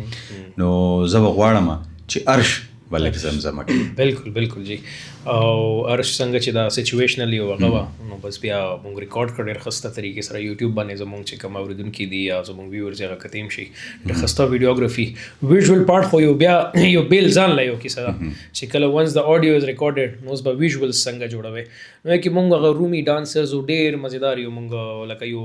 نو زه به غواړم چې ارش بلکې زمزمه کوي. بالکل بالکل جی. او ارش څنګه چې دا سچویشنلی هغه وه نو بس بیا مونږ ریکارډ کړ ډېر ښسته طریقې سره یوټیوب باندې زمونږ چې کوم اورېدونکي دي یا زمونږ ویورز هغه کتیم شي ډېر ښسته ویډیوګرافي ویژوال پارټ خو یو بیا یو بیل ځان له یو کیسه ده چې کله ونس د اډیو از ریکارډډ نو اوس به ویژوالز څنګه جوړوي. نو کې مونږ هغه رومي ډانسرز او ډېر مزیدار یو مونږ لکه یو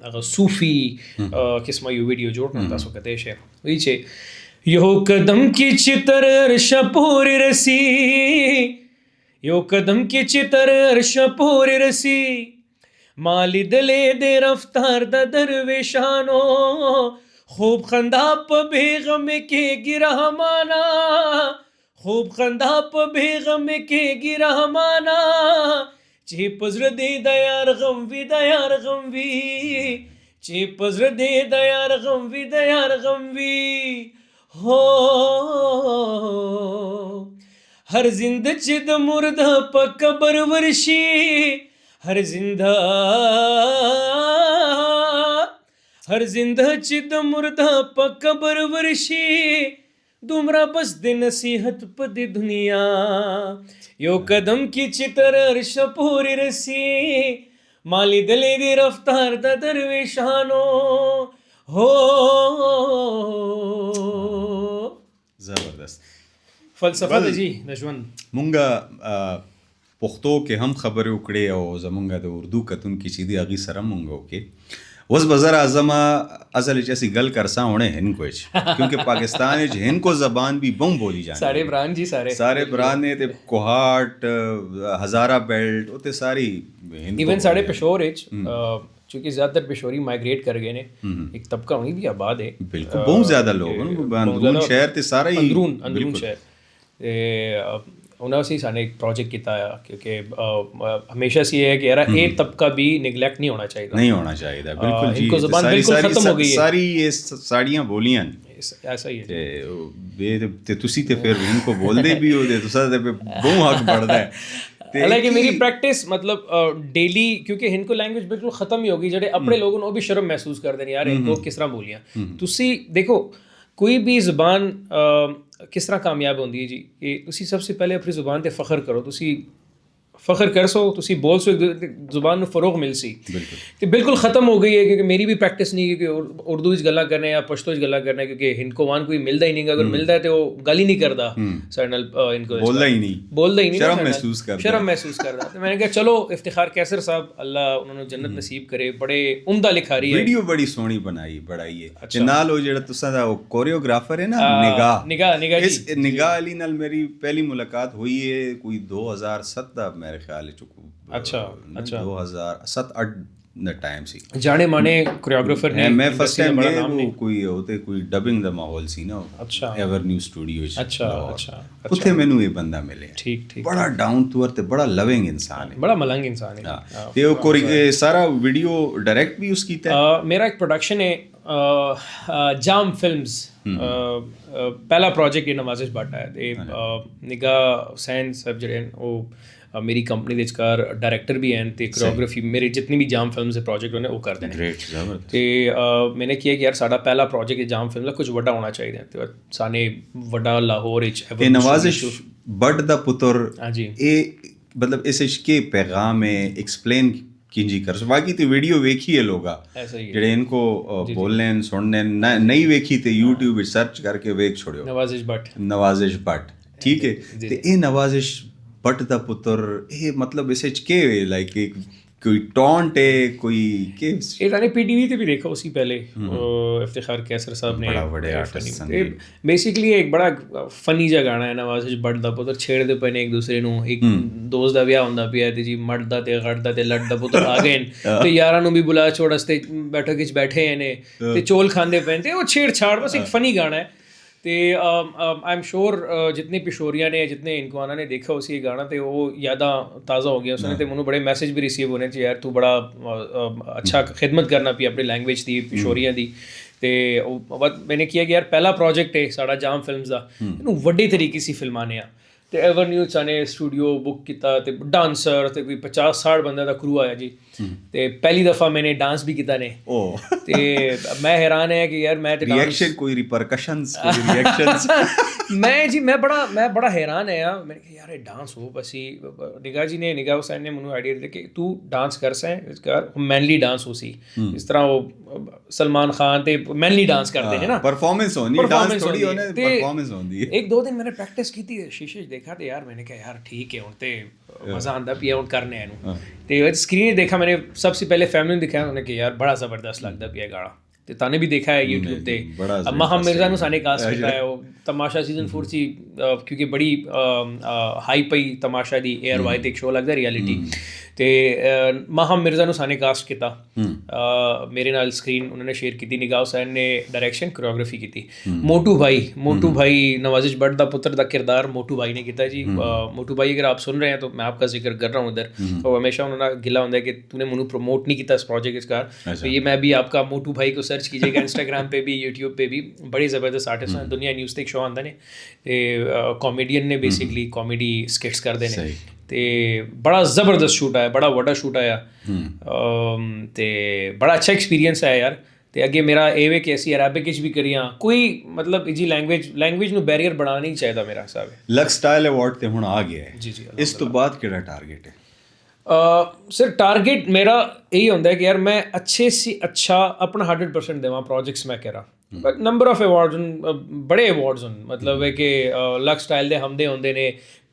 هغه صوفي قسمه یو ویډیو جوړ کړو تاسو کتی شئ وایي چې یو قدم کی چتر عرش پور رسی یو قدم کی چتر عرش پور رسی مالی دلے دے رفتار دا درویشانو خوب خندا پا بیغم کے گرہ مانا خوب خندا پا بیغم کے گرہ مانا چی پزر دی دا یار غم وی چی پزر دے دیار غم وی ہو ہر زند چی د مردہ پا قبر ورشی ہر زندہ چی د مردہ پا قبر ورشی دومرا بس دے نصیحت پا دی دنیا یو قدم کی چتر عرش پوری رسی مالی دلی دی رفتار دا درویشانو ہو. زبردست فلسفه د جی د ژوند مونږه پښتو کې هم خبرې وکړې او زمونږه د اردو کتون کی چې دی هغې سره مونږ وکړې وز بزر اعظم اصل جیسی گل کرساں ہونے ہن کو کیونکہ پاکستان ہن کو زبان بھی بم بولی جانے سارے بران جی سارے بران نے تے کوہاٹ ہزارہ بیلٹ وہ تے ساری ایون ساڑھے پشور چونکہ زیادہ تر پشوری مائگریٹ کر گئے نے ایک طبقہ وہیں بھی آباد ہے بالکل بہت زیادہ لوگ اندرون شہر تے سارا ہی اندرون شہر انہوں سے سانے ایک پروجیکٹ کیتا ہے کیونکہ ہمیشہ سے یہ ہے کہ یار ایک طبقہ بھی نگلیکٹ نہیں ہونا چاہیے بالکل ان کو زبان بالکل ختم ہو گئی ہے ساری یہ ساڑیاں بولیاں ایسا ہی ہے تے تسی تے پھر ان کو بول دے بھی ہو دے تسا تے بہت حق بڑھدا ہے حالانکہ میری پریکٹس مطلب ڈیلی کیونکہ ہن کو لینگویج بالکل ختم ہی ہوگی جڑے اپنے لوگوں نے وہ بھی شرم محسوس کر دیں یار ان کو کس طرح بولیاں تسی دیکھو کوئی بھی زبان کس طرح کامیاب ہوندی ہے جی کہ تسی سب سے پہلے اپنی زبان تے فخر کرو تسی فخر کر سو تسی بول سو زبان میں فروغ مل سی کہ بالکل ختم ہو گئی ہے کیونکہ میری بھی پریکٹس نہیں ہے کہ اردو وچ گلاں کرنے یا پشتو وچ گلاں کرنے کیونکہ ہن کو وان کوئی ملدا ہی نہیں اگر ملدا ہے تے وہ گل ہی نہیں کردا سرنل ان کو بولدا ہی نہیں شرم محسوس کردا تو میں نے کہا چلو افتخار کیسر صاحب اللہ انہوں نے جنت نصیب کرے بڑے عمدہ لکھاری ہے ویڈیو بڑی سونی بنائی ہے نال او جڑا تساں دا کوریوگرافر ہے نا نگاہ اس نگاہ علی نال میری پہلی ملاقات ہوئی ہے کوئی 2007 دا میرے خیال ہے اچھا 2007-8 ٹائم سی جانے مانے کوریوگرافر نے میں فرسٹ ٹائم گیا کوئی ہوتے کوئی ڈبنگ دا ماحول سی نا اچھا ایور نیو اسٹوڈیو اچھا اتھے مینوں یہ بندہ ملے ٹھیک بڑا ڈاؤن ٹو ارتھ بڑا لونگ انسان ہے بڑا ملنگ انسان ہے تے او سارا ویڈیو ڈائریکٹ بھی اس کیتا ہے میرا ایک پروڈکشن ہے جام فلمز پہلا پروجیکٹ یہ نوازش بٹ ہے تے نگاہ حسین صاحب جڑے ہیں وہ میری کمپنی دے وچکار ڈائریکٹر بھی ہیں تے کوریوگرافی میرے جتنی بھی جام فلمز دے پروجیکٹ ہونے وہ کردے ہیں تے میں نے کیا کہ یار ساڈا پہلا پروجیکٹ جام فلم دا کچھ وڈا ہونا چاہیے تے سانے وڈا لاہور وچ نوازش بٹ دا پتر ہاں جی اے مطلب اس کے پیغام ہے ایکسپلین کینجی کر سو باقی تے ویڈیو ویکھی ہے لوگا جڑے ان کو بولنے سننے نہیں ویکھی تے یوٹیوب وچ سرچ کر کے ویکھ چھوڑیو نوازش بٹ ٹھیک ہے تے اے نوازش بٹ دا پتر اے مطلب اس وچ کے لائک کوئی ٹونٹ ہے کوئی کہ اے نے پی ٹی وی تے بھی دیکھا اسی پہلے افتخار کیسر صاحب نے بڑا بڑے آرٹسٹ ہیں بیسیکلی ایک بڑا فنی جا گانا ہے نوازش بٹ دا پتر چھیڑ دے پنے ایک دوسرے نو ایک دوست دا بیاہ ہوندا پیا تے جی مرد دا تے غڑ دا تے لڑ دا پتر آ گئے تے یاراں نو بھی بلا چھوڑ استے بیٹھک وچ بیٹھے ہیں نے تے چول کھاندے پے تے وہ چھیڑ چھاڑ بس ایک فنی گانا ہے تے آئی ایم شیور جتنے پشوریاں نے جتنے انکوانا نے دیکھا اسی گانا تے وہ یاداں تازہ ہو گیا اس نے تے منو بڑے میسج بھی ریسیو ہونے چاہیے یار تو بڑا اچھا خدمت کرنا پی اپنی لینگویج دی پشوریاں دی تے میں نے کیا کہ یار پہلا پروجیکٹ ہے ساڈا جام فلمز دا اینو وڈے طریقے سی فلمانے آ تے ایور نیو چانے اسٹوڈیو بک کیتا تے ڈانسر تے کوئی 50-60 بندے دا کرو آیا جی تے پہلی دفعہ میں نے ڈانس بھی کیتا نے تے میں حیران ہے کہ یار میں تے ریئیکشن کوئی ریپرکشنز کوئی ریئیکشنز میں بڑا حیران ہے میں نے کہا یار ڈانس ہو بس ہی نگاہ حسین نے منو آئیڈیا دیا کہ تو ڈانس کر سیں کر مینلی ڈانس ہو سی اس طرح وہ سلمان خان تے مینلی ڈانس کرتے ہیں نا پرفارمنس ہونی ڈانس تھوڑی ہونے پرفارمنس ہوندی ہے ایک دو دن میں نے پریکٹس کی تھی شیشے دیکھا تے یار میں نے کہا یار ٹھیک ہے ہن تے مزہ آندا پیا ہن کرنے اینو تے اسکرین دیکھا میں نے سب سے پہلے فیملی نے دکھایا انہوں نے کہ یار بڑا زبردست لگدا پیا گانا تے تانے بھی دیکھا ہے یوٹیوب تے ماہم مرزا نو سانے کاسٹ کیتا ہے وہ تماشا سیزن 4 سی کیونکہ بڑی ہائی پئی تماشا دی ایئر وائی تے ایک شو لگدا ریئلٹی ਤੇ ਮਾਹਮ ਮਿਰਜ਼ਾ ਨੂੰ ਸਾਨੇ ਕਾਸਟ ਕੀਤਾ, ਮੇਰੇ ਨਾਲ ਸਕਰੀਨ ਉਹਨਾਂ ਨੇ ਸ਼ੇਅਰ ਕੀਤੀ, ਨਿਗਾਹ ਹੁਸੈਨ ਨੇ ਡਾਇਰੈਕਸ਼ਨ ਕੋਰੀਓਗ੍ਰਾਫੀ ਕੀਤੀ, ਮੋਟੂ ਭਾਈ ਨਵਾਜ਼ਿਸ਼ ਭੱਟ ਦਾ ਪੁੱਤਰ ਦਾ ਕਿਰਦਾਰ ਮੋਟੂ ਭਾਈ ਨੇ ਕੀਤਾ ਜੀ। ਮੋਟੂ ਭਾਈ ਅਗਰ ਆਪ ਸੁਣ ਰਹੇ हैं तो मैं आपका जिक्र कर रहा हूँ उधर, तो हमेशा उन्होंने गिला होता है कि तूने मुझे प्रमोट नहीं किया इस प्रोजेक्ट का, तो ये मैं भी आपका मोटू भाई को सर्च कीजिएगा इंस्टाग्राम पे भी यूट्यूब पे भी, बड़ी ज़बरदस्त आर्टिस्ट हैं। दुनिया न्यूज़ ते एक शो आंदा ने ते कॉमेडियन ने बेसिकली कॉमेडी स्किट्स करते हैं ते बड़ा ज़बरदस्त शूट आया, बड़ा वड्डा शूट आया ते बड़ा अच्छा एक्सपीरियंस है यार। ਤੇ ਅੱਗੇ ਮੇਰਾ ਇਹ ਵੇ ਕਿ ਅਸੀਂ ਅਰੈਬਿਕ ਵਿੱਚ ਵੀ ਕਰੀਆਂ, ਕੋਈ ਮਤਲਬ ਜੀ ਲੈਂਗੁਏਜ ਨੂੰ ਬੈਰੀਅਰ ਬਣਾਉਣਾ ਨਹੀਂ ਚਾਹੀਦਾ ਮੇਰਾ ਹਿਸਾਬ ਹੈ। ਲਕਸ ਸਟਾਈਲ ਅਵਾਰਡ ਤੇ ਹੁਣ ਆ ਗਿਆ ਹੈ ਜੀ। ਇਸ ਤੋਂ ਬਾਅਦ ਕਿਹੜਾ ਟਾਰਗੇਟ ਹੈ? ਸਰ ਟਾਰਗੇਟ ਮੇਰਾ ਇਹੀ ਹੁੰਦਾ ਹੈ ਕਿ ਯਾਰ ਮੈਂ ਅੱਛੇ ਸੇ ਅੱਛਾ ਆਪਣਾ 100% ਦੇਵਾਂ ਪ੍ਰੋਜੈਕਟਸ ਮੈਂ ਕਹਿ ਰਹਾ। ਨੰਬਰ ਆਫ ਅਵਾਰਡਸ ਬੜੇ ਅਵਾਰਡਸ ਹਨ, ਮਤਲਬ ਹੈ ਕਿ ਲਕਸ ਸਟਾਈਲ ਦੇ ਹਮਦੇ ਹੁੰਦੇ ਨੇ,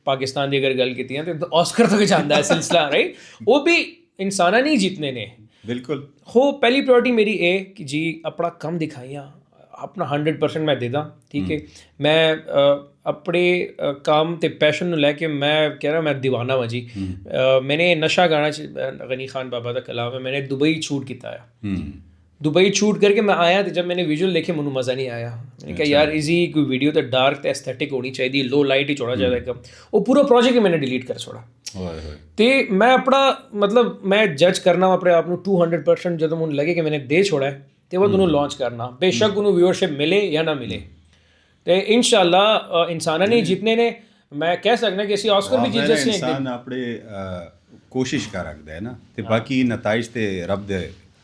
ਪਾਕਿਸਤਾਨ ਦੀ ਅਗਰ ਗੱਲ ਕੀਤੀ ਤੇ ਆਸਕਰ ਤੱਕ ਜਾਂਦਾ ਹੈ ਸਿਲਸਿਲਾ, ਰਾਈਟ, ਉਹ ਵੀ ਇਨਸਾਨਾਂ ਨਹੀਂ ਜਿੱਤਨੇ ਨੇ। ਬਿਲਕੁਲ ਹੋ ਪਹਿਲੀ ਪ੍ਰਾਇੋਰਟੀ ਮੇਰੀ ਇਹ ਕਿ ਜੀ ਆਪਣਾ ਕੰਮ ਦਿਖਾਈਆਂ, ਆਪਣਾ 100% ਮੈਂ ਦੇ ਦਾਂ, ਠੀਕ ਹੈ। ਮੈਂ ਆਪਣੇ ਕੰਮ ਤੇ ਪੈਸ਼ਨ ਨੂੰ ਲੈ ਕੇ ਮੈਂ ਕਹਿ ਰਿਹਾ ਮੈਂ دیਵਾਨਾ ਵਾਂ ਜੀ। ਮੈਨੇ ਨਸ਼ਾ ਗਾਣਾ ਗਨੀ ਖਾਨ ਬਾਬਾ ਦਾ ਕਲਾਮ ਹੈ, ਮੈਨੇ ਦੁਬਈ ਸ਼ੂਟ ਕੀਤਾ ਹੈ। ਦੁਬਈ ਸ਼ੂਟ ਕਰਕੇ ਮੈਂ ਆਇਆ ਤੇ ਜਦ ਮੈਨੇ ਵਿਜ਼ੂਅਲ ਦੇਖੇ ਮੈਨੂੰ ਮਜ਼ਾ ਨਹੀਂ ਆਇਆ। मैंने कहा यार इजी कोई वीडियो तो डार्क तो एस्थेटिक होनी चाहिए, लो लाइट ही छोड़ा जाता है, वो पूरा प्रोजेक्ट ही मैंने डिलीट कर छोड़ा। तो मैं अपना मतलब मैं जज करना अपने आप 200% जो मुझे लगे कि मैंने दे छोड़ा है तो वो दोनों लॉन्च करना, बेशक उन्होंने व्यूअरशिप मिले या ना मिले। तो इंशाल्लाह इंसाना ने जीतने ने मैं कह सकना कि असी ऑस्कर भी जीत जैसे इंसान अपने कोशिश कर रखता है ना, तो बाकी नताइज ते रब दे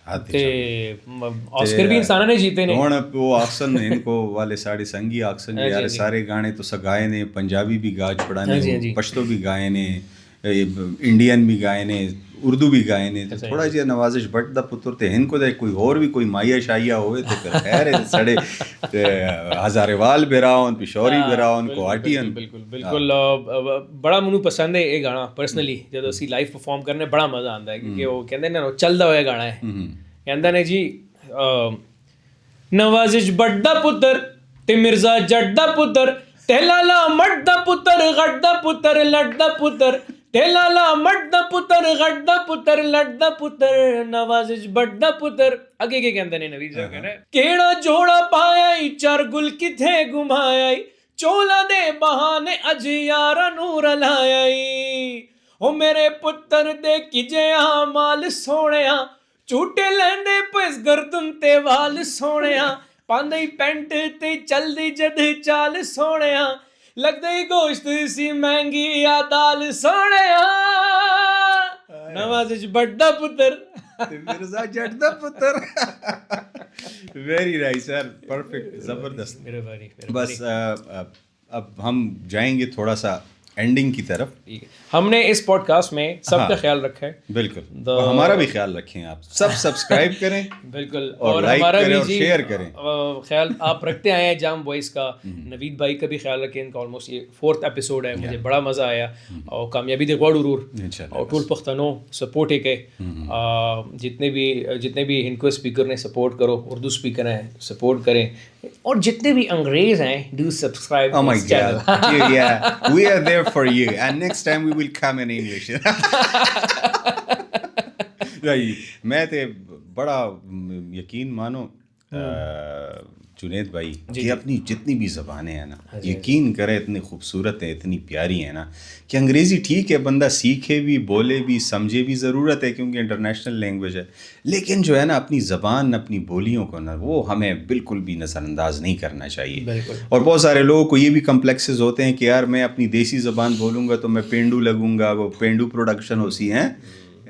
ऑस्कर भी इंसाना ने जीते ने। ਹੁਣ ਉਹ ਆਕਸ਼ਨ ਇनको वाले साढ़े संगी आकशन यार सारे गाने तो सगाए ने, पंजाबी भी गा छुड़ा ने, पश्तो भी गाए ने, इंडियन भी गाए ने, उर्दू भी गाए ने। तो थोड़ा जिहा नवाजिश भट्ट दा पुत्र ते इनको दे कोई और भी कोई माया शाइया होवे तो फिर खैर है। सड़े हजारेवाल बिरावन, पिशौरी बिरावन, कोहाटियन। बिल्कुल बड़ा ਮੈਨੂੰ ਪਸੰਦ ਹੈ ਇਹ ਗਾਣਾ ਪਰਸਨਲੀ। ਜਦੋਂ ਅਸੀਂ ਲਾਈਵ ਪਰਫਾਰਮ ਕਰਨੇ ਬੜਾ ਮਜ਼ਾ ਆਉਂਦਾ ਹੈ ਕਿਉਂਕਿ ਉਹ ਕਹਿੰਦੇ ਨੇ ਚੱਲਦਾ ਹੋਇਆ ਗਾਣਾ ਹੈ। ਕਹਿੰਦਾ ਨੇ ਜੀ ਨਵਾਜ਼ਿਸ਼ ਭੱਟ ਦਾ ਪੁੱਤਰ ਤੇ ਮਿਰਜ਼ਾ ਜੱਟ ਦਾ ਪੁੱਤਰ, ਟਹਿਲਾਲਾ ਮੱਟ ਦਾ ਪੁੱਤਰ, ਗੱਟ ਦਾ ਪੁੱਤਰ, ਲੱਟ ਦਾ ਪੁੱਤਰ, ਟਹਿਲਾਲਾ ਮੱਟ ਦਾ ਪੁੱਤਰ, ਗੱਟ ਦਾ ਪੁੱਤਰ, ਲੱਟ ਦਾ ਪੁੱਤਰ, ਨਵਾਜ਼ਿਸ਼ ਭੱਟ ਦਾ ਪੁੱਤਰ। ਅੱਗੇ ਕੀ ਕਹਿੰਦੇ ਨੇ ਨਵੀਦ ਸਾਹਿਬ ਕਹਿੰਦੇ ਕਿਹੜਾ ਜੋੜਾ ਪਾਇਆ ਈ, ਚਾਰ ਗੁਲ ਕਿੱਥੇ ਗੁਮਾਇਆ ਈ, ਚੋਲਾ ਦੇ ਬਹਾਨੇ ਅਜ ਯਾਰਾਂ ਨੂੰ ਰਲਾਇਆ ਈ। ਉਹ ਮੇਰੇ ਪੁੱਤਰ ਦੇ ਕਿਜਿਆ ਮਾਲ ਸੋਹਣਿਆ, ਝੂਟੇ ਲੈਂਦੇ ਪਿਸ ਗਰਦਨ ਤੇ ਵਾਲ ਸੋਹਣਿਆ, ਪਾਉਂਦੇ ਪੈਂਟ ਤੇ ਚਲਦੀ ਜਦ ਚਾਲ ਸੋਹਣਿਆ, ਲੱਗਦਾ ਹੀ ਗੋਸ਼ਤ ਸੀ ਮਹਿੰਗੀ ਆ ਦਾਲ ਸੋਹਣਿਆ। ਨਵਾਜ਼ਿਸ਼ ਭੱਟ ਦਾ ਪੁੱਤਰ मिर्जा जट दा पुत्र। वेरी नाइस सर, परफेक्ट, जबरदस्त। बस अब हम जाएंगे थोड़ा सा एंडिंग की तरफ। हमने इस पॉडकास्ट में सबका ख्याल रखा है, बिल्कुल, और हमारा भी ख्याल रखें आप सब, सब्सक्राइब करें बिल्कुल, और हमारा भी और शेयर करें। ख्याल आप रखते आए हैं जाम बॉयज़ का, नवीद भाई का भी ख्याल रखें। इनका ऑलमोस्ट ये 4th एपिसोड है, मुझे बड़ा मज़ा आया और कामयाबी दे गौड़ उरूर और टूल पख्तनो सपोर्ट है के जितने भी इनको स्पीकर ने सपोर्ट करो, उर्दू स्पीकर हैं सपोर्ट करें, और जितने भी अंग्रेज हैं do subscribe. Oh my God, yeah, we are there for you, and next time we will come in English। मैं ते बड़ा यकीन मानो जुनेद भाई कि अपनी जितनी भी ज़बानें हैं ना, यकीन करें इतनी खूबसूरत है, इतनी प्यारी है ना, कि अंग्रेज़ी ठीक है बंदा सीखे भी, बोले भी, समझे भी, ज़रूरत है क्योंकि इंटरनेशनल लैंग्वेज है, लेकिन जो है ना अपनी ज़बान, अपनी बोलियों को ना वो हमें बिल्कुल भी नज़रअंदाज नहीं करना चाहिए। और बहुत सारे लोगों को ये भी कम्प्लेक्सेस होते हैं कि यार मैं अपनी देसी ज़बान बोलूँगा तो मैं पेंडू लगूँगा, वो पेंडू प्रोडक्शन होती हैं।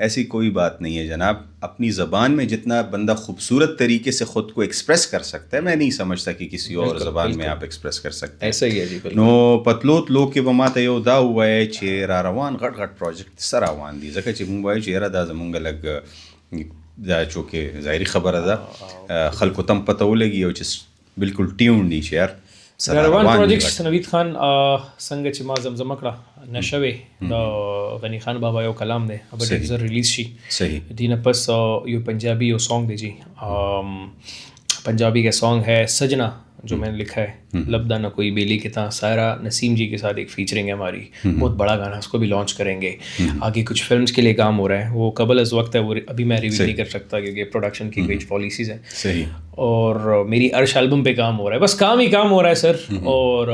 ऐसी कोई बात नहीं है जनाब, अपनी ज़बान में जितना बंदा खूबसूरत तरीके से ख़ुद को एक्सप्रेस कर सकता है, मैं नहीं समझता कि किसी और ज़बान में आप एक्सप्रेस कर सकते हैं। ऐसा ही है जी। नो पतलोत लोग के बमाता यो दा हुआ है चेरा रवान गट गट प्रोजेक्ट सरावान दी जका चे मुंबई चेरा दा जमुंगा लग दा चोके ज़ाहिरी खबर अदा खल को तम पता लगी हो जिस बिल्कुल ट्यून दी यार रवान प्रोजेक्ट्स नवीद खान संग चिमा जमजमकड़ा नशवे द गनी खान बाबा यो कलाम दे अब इट रिलीज शी सही दीन पस यो पंजाबी यो सॉन्ग दे जी पंजाबी का सॉन्ग है सजना جو میں نے لکھا ہے لبدہ نہ کوئی بیلی کے تاں، سائرہ نسیم جی کے ساتھ ایک فیچرنگ ہے ہماری، بہت بڑا گانا، اس کو بھی لانچ کریں گے. آگے کچھ فلمس کے لیے کام ہو رہا ہے، وہ قبل از وقت ہے، وہ ابھی میں ریویل نہیں کر سکتا کیونکہ پروڈکشن کی کچھ پالیسیز ہیں. صحیح. اور میری عرش البم پہ کام ہو رہا ہے، بس کام ہی کام ہو رہا ہے سر. اور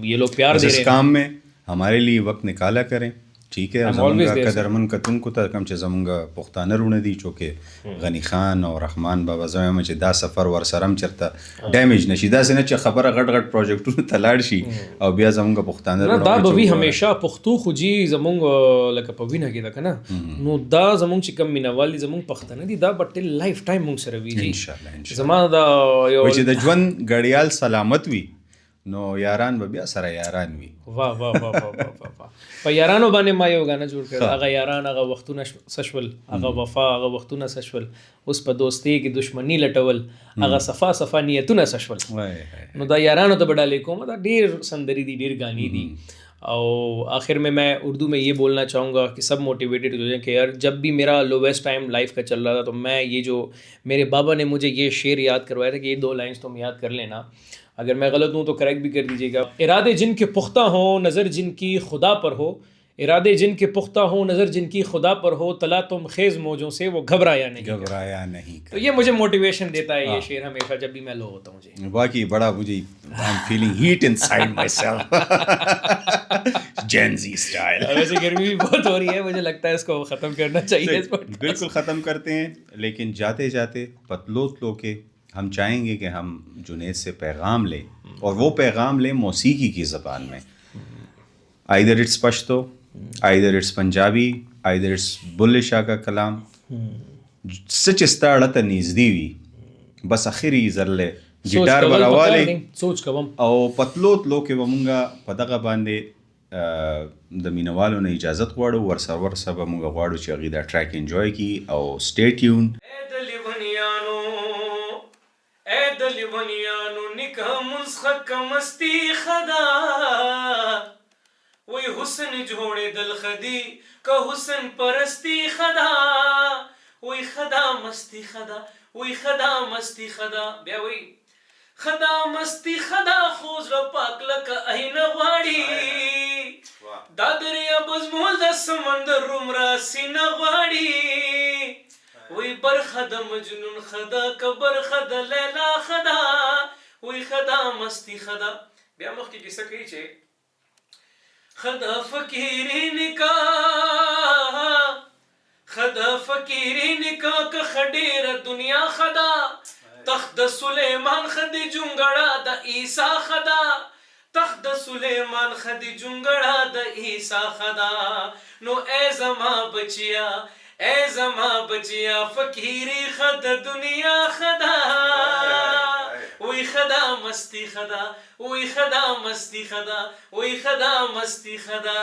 یہ لوگ پیار دے رہے ہیں اس کام میں ہمارے لیے وقت نکالا کریں. ٹھیک ہے. زمونگا قدرمن کتن کو ته کم چې زمونگا پښتانه رونه دي چې غنی خان او رحمان بابا زما چې دا سفر ور سرم چرته ډیمیج نشي، دا سينه چې خبره غټ غټ پروجیکټونو تلاړ شي او بیا زمونگا پښتانه رونه دا به همیشه پښتو خو جی زمونگ لکه په وینه کې دا کنه نو دا زمونگ چې کم مینوال دي زمونگ پښتانه دي، دا بټل لایف ټایم مونږ سره وی ان شاء الله. زما دا یو چې د ژوند غړیال سلامت وي نو یاران به بیا سره یاران وي. واه واه واه واه واه. په یارانو باندې ما یو غانا جوړ کړ، هغه یاران هغه وختونه سشول، هغه وفا هغه وختونه سشول، اوس په دوستي کې دشمنی لټول، هغه صفا صفا نیتونه سشول. نو دا یارانو ته بډالې کوم، دا ډیر سندری دي، ډیر گانی دي. اور آخر میں اردو میں یہ بولنا چاہوں گا کہ سب موٹیویٹڈ ہو جائیں کہ یار جب بھی میرا لویسٹ ٹائم لائف کا چل رہا تھا تو میں یہ جو میرے بابا نے مجھے یہ شعر یاد کروایا تھا کہ یہ 2 لائنس تم یاد کر لینا، اگر میں غلط ہوں تو کریکٹ بھی کر دیجیے گا. ارادے جن کے پختہ ہوں نظر جن کی خدا پر ہو، ارادے جن کے پختہ ہوں نظر جن کی خدا پر ہو، تلا تم خیز موجوں سے وہ گھبرایا نہیں. تو یہ مجھے موٹیویشن دیتا ہے یہ شعر ہمیشہ جب بھی میں لو ہوتا ہوں. جی باقی بڑا مجھے آئی ایم فیلنگ ہیٹ انسائیڈ مائی سیلف جین زی اسٹائل. ویسے گرمی بھی بہت ہو رہی ہے، مجھے لگتا ہے اس کو ختم کرنا چاہیے. بالکل ختم کرتے ہیں، لیکن جاتے جاتے پتلوت لو کے ہم چاہیں گے کہ ہم جنید سے پیغام لیں، اور وہ پیغام لیں موسیقی کی زبان میں. آئیدر اٹس پشتو، آئیدر اٹس پنجابی، آئیدر اٹس بلے شاہ کا کلام سچ استاڑت نیزدی وی بس اخری ذرلے ګټار براواله سوچ کوم او پتلوت لو کې ومونږه په دغه باندې د مینوالو نه اجازت غواړو، ورسره به مونږ غواړو چې هغوی دا ټریک انجوای کړي او سټی ټیون. اے دل بنیانو نکاح مسخک مستی خدا وہی حسن جوڑے دل خدی کا حسن پرستی خدا وہی خدا مستی خدا وہی خدا مستی خدا بیا وہی خدا مستی خدا خوز رو پاک لکا این غواړي دا دریا بزمول د سمندر رومرا سینه غواړي وی برخد مجنون خدا کبر خد لیلا خدا وی خدا مستی خدا. بیا مخکې کیسه کوي چې خدا فقیری نکاح خدا فقیری نکاح که خډیر دنیا خدا تخت د سلیمان خدی جونګړه د عیسی خدا تخت د سلیمان خدی جونګړه د عیسی خدا. نو ای زما بچیا اے زما بچیا فقیری خد دنیا خدا وی خدا مستی خدا وی خدا مستی خدا وی خدا مستی خدا.